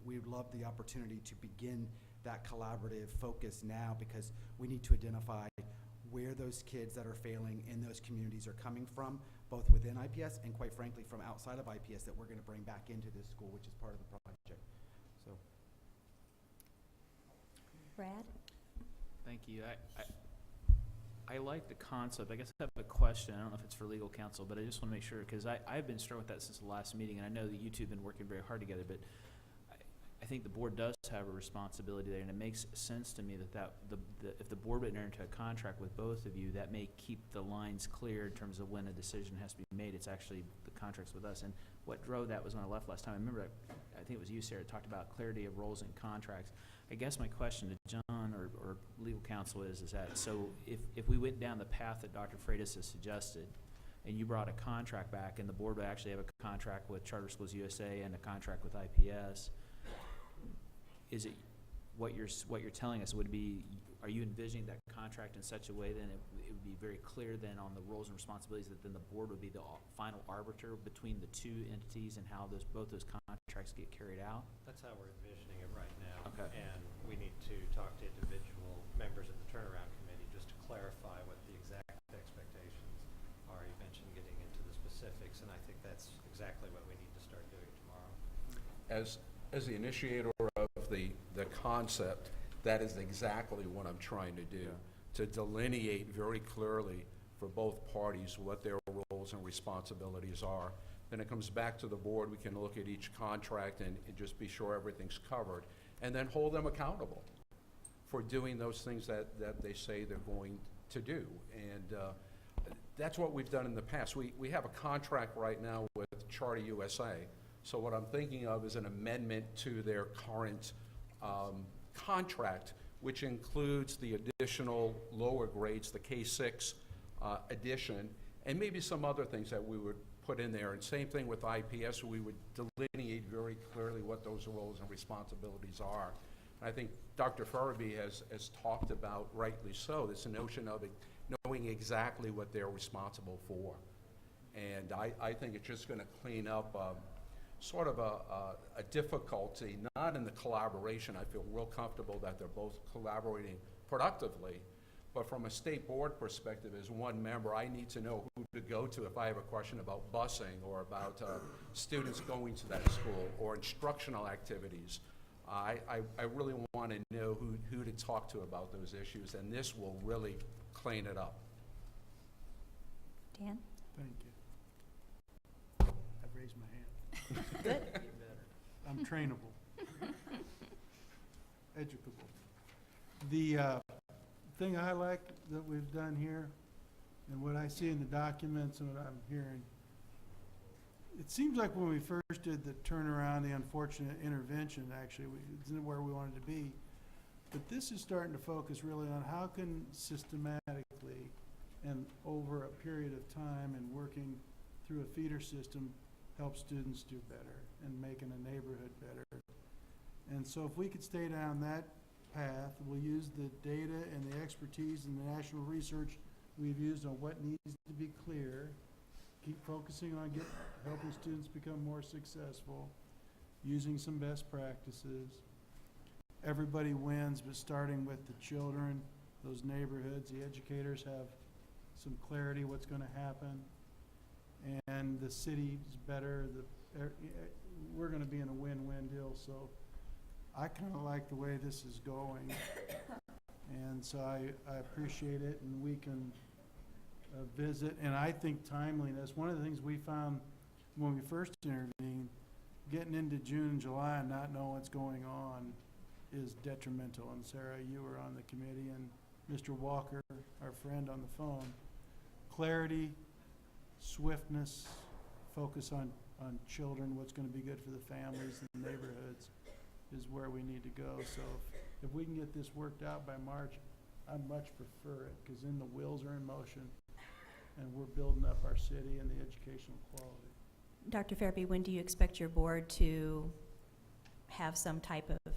we would love the opportunity to begin that collaborative focus now, because we need to identify where those kids that are failing in those communities are coming from, both within IPS and, quite frankly, from outside of IPS that we're going to bring back into this school, which is part of the project. So, Brad? Thank you. I like the concept. I guess I have a question. I don't know if it's for legal counsel, but I just want to make sure, because I've been struck with that since the last meeting, and I know that you two have been working very hard together, but I think the board does have a responsibility there, and it makes sense to me that if the board would enter into a contract with both of you, that may keep the lines clear in terms of when a decision has to be made. It's actually the contracts with us. And what drove that was when I left last time. I remember, I think it was you, Sarah, talked about clarity of roles and contracts. I guess my question to John or legal counsel is that, so if we went down the path that Dr. Freitas has suggested, and you brought a contract back, and the board would actually have a contract with Charter Schools USA and a contract with IPS, is it what you're telling us would be, are you envisioning that contract in such a way then it would be very clear then on the roles and responsibilities that then the board would be the final arbiter between the two entities and how both those contracts get carried out? That's how we're envisioning it right now. Okay. And we need to talk to individual members of the turnaround committee just to clarify what the exact expectations are. You mentioned getting into the specifics, and I think that's exactly what we need to start doing tomorrow. As the initiator of the concept, that is exactly what I'm trying to do, to delineate very clearly for both parties what their roles and responsibilities are. Then it comes back to the board. We can look at each contract and just be sure everything's covered, and then hold them accountable for doing those things that they say they're going to do. And that's what we've done in the past. We have a contract right now with Charter USA. So what I'm thinking of is an amendment to their current contract, which includes the additional lower grades, the K-6 addition, and maybe some other things that we would put in there. And same thing with IPS, we would delineate very clearly what those roles and responsibilities are. And I think Dr. Farabee has talked about, rightly so, this notion of knowing exactly what they're responsible for. And I think it's just going to clean up sort of a difficulty, not in the collaboration. I feel real comfortable that they're both collaborating productively, but from a state board perspective, as one member, I need to know who to go to if I have a question about busing or about students going to that school or instructional activities. I really want to know who to talk to about those issues, and this will really clean it up. Dan? Thank you. I've raised my hand. Good. I'm trainable. Educable. The thing I like that we've done here, and what I see in the documents and what I'm hearing, it seems like when we first did the turnaround, the unfortunate intervention, actually, it's not where we wanted to be. But this is starting to focus really on how can systematically and over a period of time and working through a feeder system, help students do better and making a neighborhood better. And so if we could stay down that path, we'll use the data and the expertise and the national research we've used on what needs to be clear, keep focusing on helping students become more successful, using some best practices. Everybody wins, but starting with the children, those neighborhoods, the educators have some clarity what's going to happen, and the city's better. We're going to be in a win-win deal. So I kind of like the way this is going, and so I appreciate it, and we can visit. And I think timeliness, one of the things we found when we first intervened, getting into June and July and not knowing what's going on is detrimental. And Sarah, you were on the committee, and Mr. Walker, our friend on the phone. Clarity, swiftness, focus on children, what's going to be good for the families and the neighborhoods is where we need to go. So if we can get this worked out by March, I much prefer it, because then the wheels are in motion and we're building up our city and the educational quality. Dr. Fairby, when do you expect your board to have some type of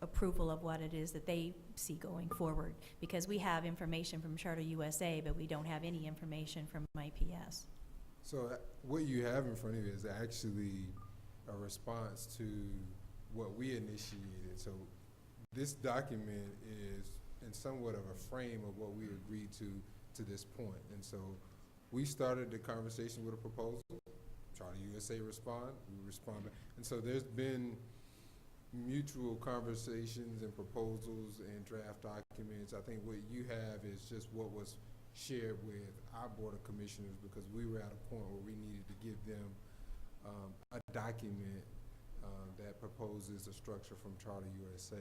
approval of what it is that they see going forward? Because we have information from Charter USA, but we don't have any information from IPS. So what you have in front of you is actually a response to what we initiated. So this document is in somewhat of a frame of what we agreed to this point. And so we started the conversation with a proposal. Charter USA respond, we responded. And so there's been mutual conversations and proposals and draft documents. I think what you have is just what was shared with our Board of Commissioners, because we were at a point where we needed to give them a document that proposes a structure from Charter USA.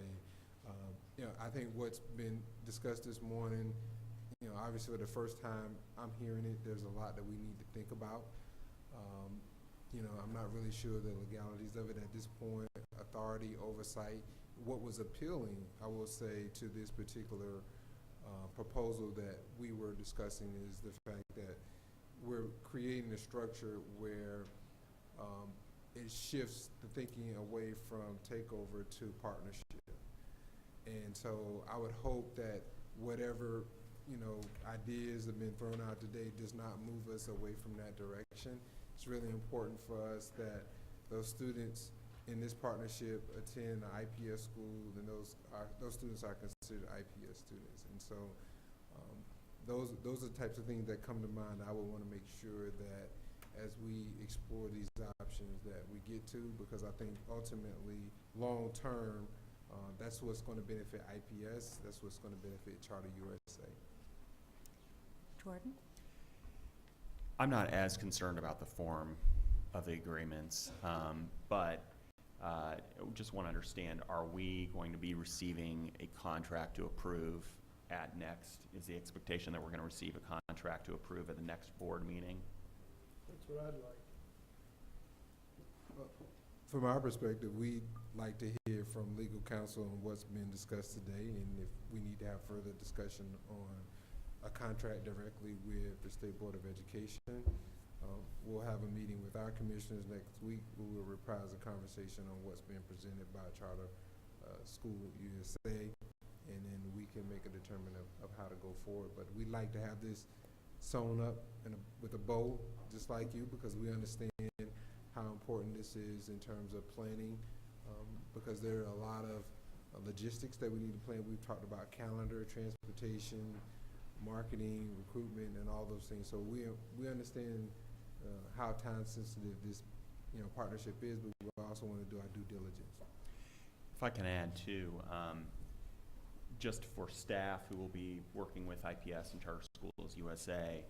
I think what's been discussed this morning, obviously for the first time I'm hearing it, there's a lot that we need to think about. I'm not really sure the legalities of it at this point, authority, oversight. What was appealing, I will say, to this particular proposal that we were discussing is the fact that we're creating a structure where it shifts the thinking away from takeover to partnership. And so I would hope that whatever ideas have been thrown out today does not move us away from that direction. It's really important for us that those students in this partnership attend an IPS school, and those students are considered IPS students. And so those are the types of things that come to mind. I would want to make sure that as we explore these options that we get to, because I think ultimately, long term, that's what's going to benefit IPS, that's what's going to benefit Charter USA. Jordan? I'm not as concerned about the form of the agreements, but just want to understand, are we going to be receiving a contract to approve at next? Is the expectation that we're going to receive a contract to approve at the next board meeting? That's what I'd like. From our perspective, we'd like to hear from legal counsel on what's been discussed today, and if we need to have further discussion on a contract directly with the State Board of Education. We'll have a meeting with our commissioners next week. We will reprise a conversation on what's been presented by Charter School USA, and then we can make a determination of how to go forward. But we'd like to have this sewn up with a bow, just like you, because we understand how important this is in terms of planning, because there are a lot of logistics that we need to plan. We've talked about calendar, transportation, marketing, recruitment, and all those things. So we understand how time sensitive this partnership is, but we also want to do our due diligence. If I can add too, just for staff who will be working with IPS and Charter Schools USA,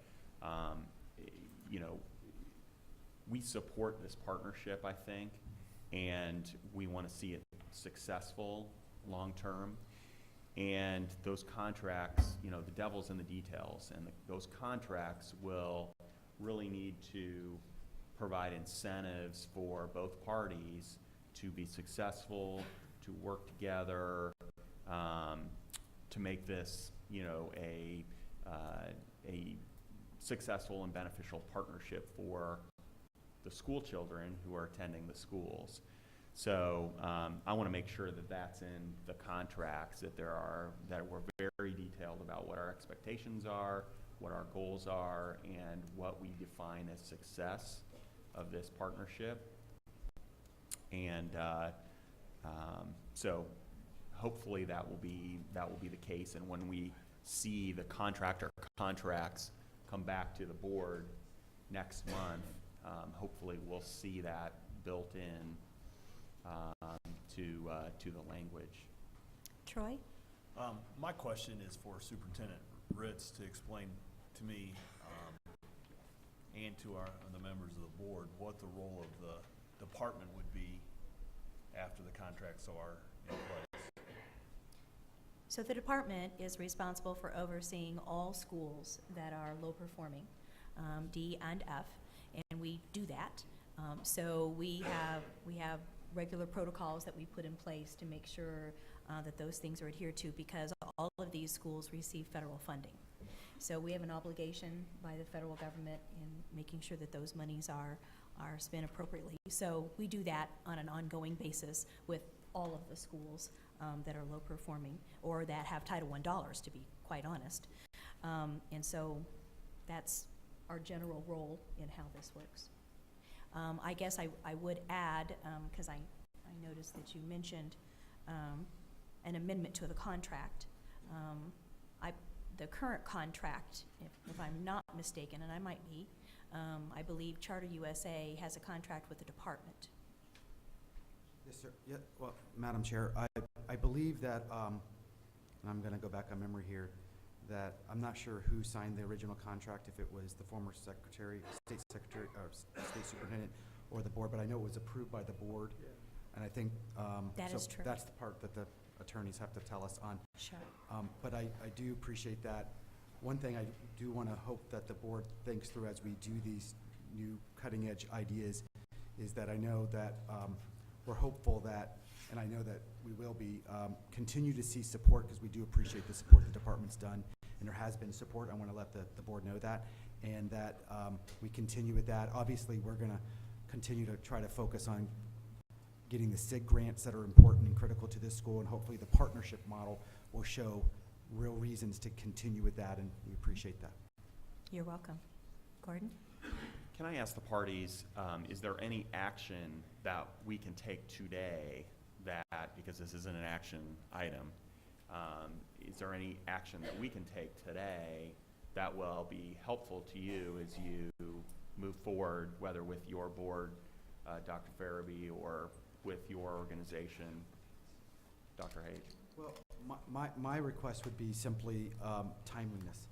we support this partnership, I think, and we want to see it successful long term. And those contracts, the devil's in the details, and those contracts will really need to provide incentives for both parties to be successful, to work together, to make this, a successful and beneficial partnership for the school children who are attending the schools. So I want to make sure that that's in the contracts, that we're very detailed about what our expectations are, what our goals are, and what we define as success of this partnership. And so hopefully that will be the case. And when we see the contractor contracts come back to the board next month, hopefully we'll see that built in to the language. Troy? My question is for Superintendent Ritz to explain to me and to the members of the board what the role of the department would be after the contracts are in place. So the department is responsible for overseeing all schools that are low performing, D and F, and we do that. So we have regular protocols that we put in place to make sure that those things are adhered to, because all of these schools receive federal funding. So we have an obligation by the federal government in making sure that those monies are spent appropriately. So we do that on an ongoing basis with all of the schools that are low performing or that have Title I dollars, to be quite honest. And so that's our general role in how this works. I guess I would add, because I noticed that you mentioned an amendment to the contract. The current contract, if I'm not mistaken, and I might be, I believe Charter USA has a contract with the department. Yes, sir. Yeah, well, Madam Chair, I believe that, and I'm going to go back on memory here, that I'm not sure who signed the original contract, if it was the former secretary, state secretary, or state superintendent, or the board, but I know it was approved by the board. Yeah. And I think that so is true. That's the part that the attorneys have to tell us on. Sure. But I do appreciate that. One thing I do want to hope that the board thinks through as we do these new cutting edge ideas is that I know that we're hopeful that, and I know that we will be, continue to see support, because we do appreciate the support the department's done, and there has been support. I want to let the board know that, and that we continue with that. Obviously, we're going to continue to try to focus on getting the SIG grants that are important and critical to this school, and hopefully the partnership model will show real reasons to continue with that, and we appreciate that. You're welcome. Gordon? Can I ask the parties, is there any action that we can take today that, because this isn't an action item, is there any action that we can take today that will be helpful to you as you move forward, whether with your board, Dr. Farabee, or with your organization, Dr. Hage? Well, my request would be simply timeliness.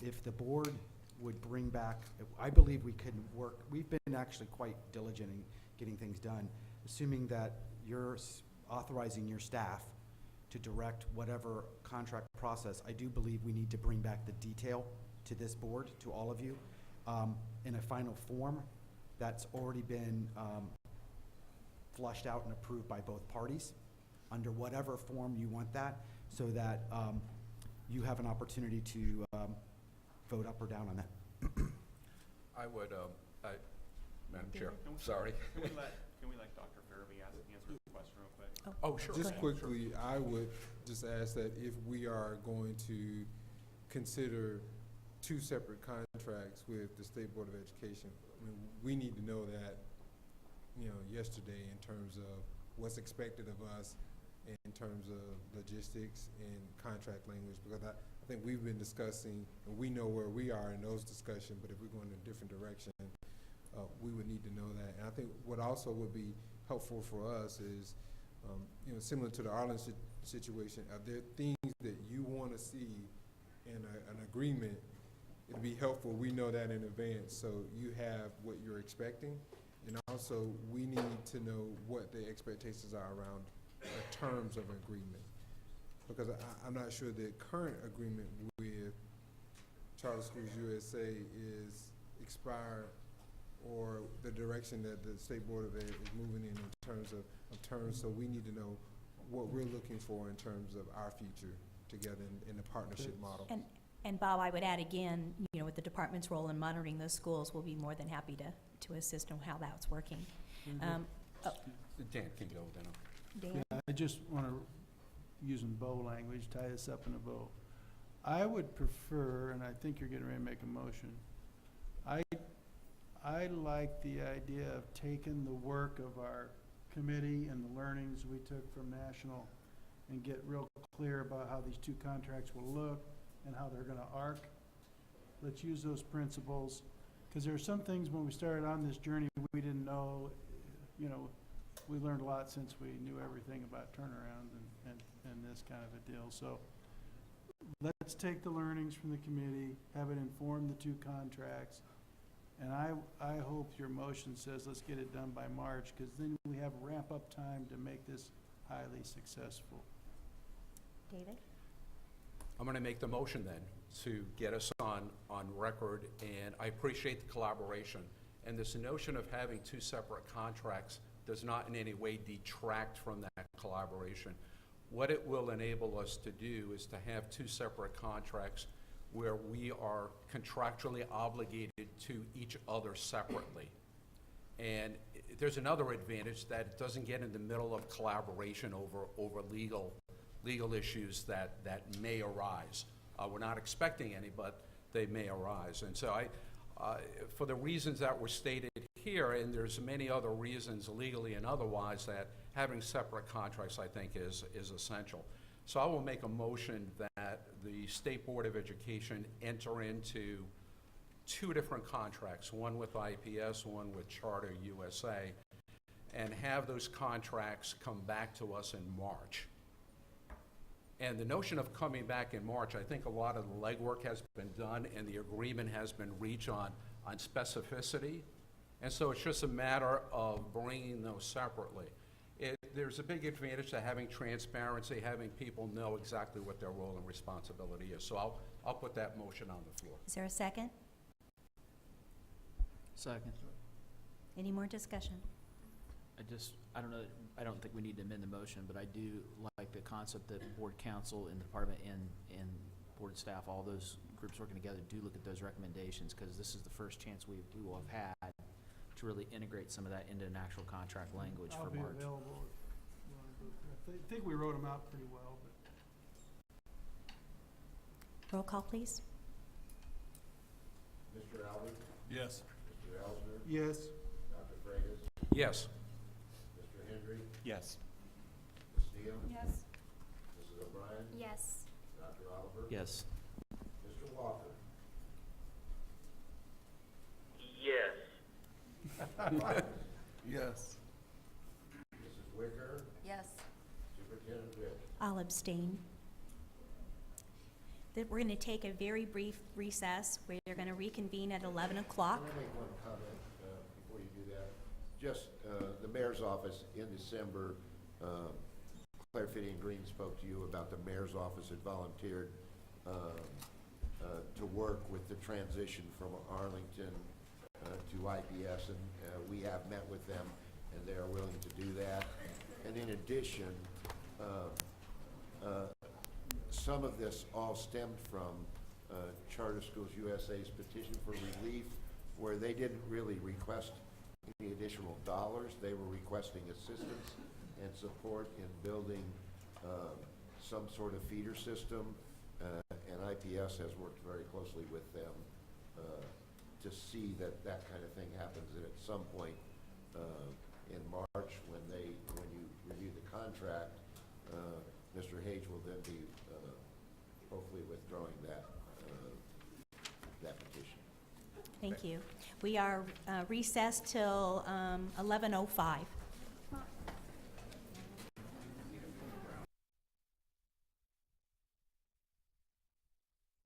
If the board would bring back, I believe we can work, we've been actually quite diligent in getting things done, assuming that you're authorizing your staff to direct whatever contract process. I do believe we need to bring back the detail to this board, to all of you, in a final form that's already been flushed out and approved by both parties, under whatever form you want that, so that you have an opportunity to vote up or down on that. I would, Madam Chair, sorry. Can we let Dr. Farabee answer the question real quick? Oh, sure. Just quickly, I would just ask that if we are going to consider two separate contracts with the State Board of Education, I mean, we need to know that, yesterday, in terms of what's expected of us in terms of logistics and contract language, because I think we've been discussing, and we know where we are in those discussions, but if we're going in a different direction, we would need to know that. And I think what also would be helpful for us is, similar to the Arlen situation, are there things that you want to see in an agreement? It'd be helpful, we know that in advance, so you have what you're expecting, and also we need to know what the expectations are around the terms of agreement. Because I'm not sure the current agreement with Charter Schools USA is expired, or the direction that the State Board of Ed is moving in terms of terms. So we need to know what we're looking for in terms of our future together in the partnership model. And Bob, I would add again, you know, with the department's role in monitoring those schools, we'll be more than happy to assist on how that's working. Oh, Dan can go then. Dan? Yeah, I just want to, using bow language, tie this up in a bow. I would prefer, and I think you're getting ready to make a motion, I like the idea of taking the work of our committee and the learnings we took from national and get real clear about how these two contracts will look and how they're going to arc. Let's use those principles, because there are some things when we started on this journey we didn't know. You know, we learned a lot since we knew everything about turnarounds and this kind of a deal. So let's take the learnings from the committee, have it inform the two contracts, and I hope your motion says let's get it done by March, because then we have ramp-up time to make this highly successful. David? I'm going to make the motion then to get us on record, and I appreciate the collaboration. And this notion of having two separate contracts does not in any way detract from that collaboration. What it will enable us to do is to have two separate contracts where we are contractually obligated to each other separately. And there's another advantage, that it doesn't get in the middle of collaboration over legal issues that may arise. We're not expecting any, but they may arise. And so for the reasons that were stated here, and there's many other reasons legally and otherwise, that having separate contracts, I think, is essential. So I will make a motion that the State Board of Education enter into two different contracts, one with IPS, one with Charter USA, and have those contracts come back to us in March. And the notion of coming back in March, I think a lot of the legwork has been done and the agreement has been reached on specificity. And so it's just a matter of bringing those separately. There's a big advantage to having transparency, having people know exactly what their role and responsibility is. So I'll put that motion on the floor. Is there a second? Second. Any more discussion? I don't know, I don't think we need to amend the motion, but I do like the concept that board council and the department and board staff, all those groups working together, do look at those recommendations, because this is the first chance we will have had to really integrate some of that into an actual contract language for March. I'll be available if you want to go through. I think we wrote them out pretty well, but. Roll call, please. Mr. Albert? Yes. Mr. Ellsner? Yes. Dr. Freitas? Yes. Mr. Hendry? Yes. Ms. Neal? Yes. Mrs. O'Brien? Yes. Dr. Oliver? Yes. Mr. Walker? Yes. Yes. Mrs. Wicker? Yes. Superintendent Rich? I'll abstain. We're going to take a very brief recess. We're going to reconvene at 11 o'clock. Can I make one comment before you do that? Just the mayor's office in December, Claire Fidian Green spoke to you about the mayor's office had volunteered to work with the transition from Arlington to IPS, and we have met with them, and they are willing to do that. And in addition, some of this all stemmed from Charter Schools USA's petition for relief, where they didn't really request any additional dollars. They were requesting assistance and support in building some sort of feeder system, and IPS has worked very closely with them to see that that kind of thing happens. And at some point in March, when you review the contract, Mr. Hage will then be hopefully withdrawing that petition. Thank you. We are recessed till 11:05.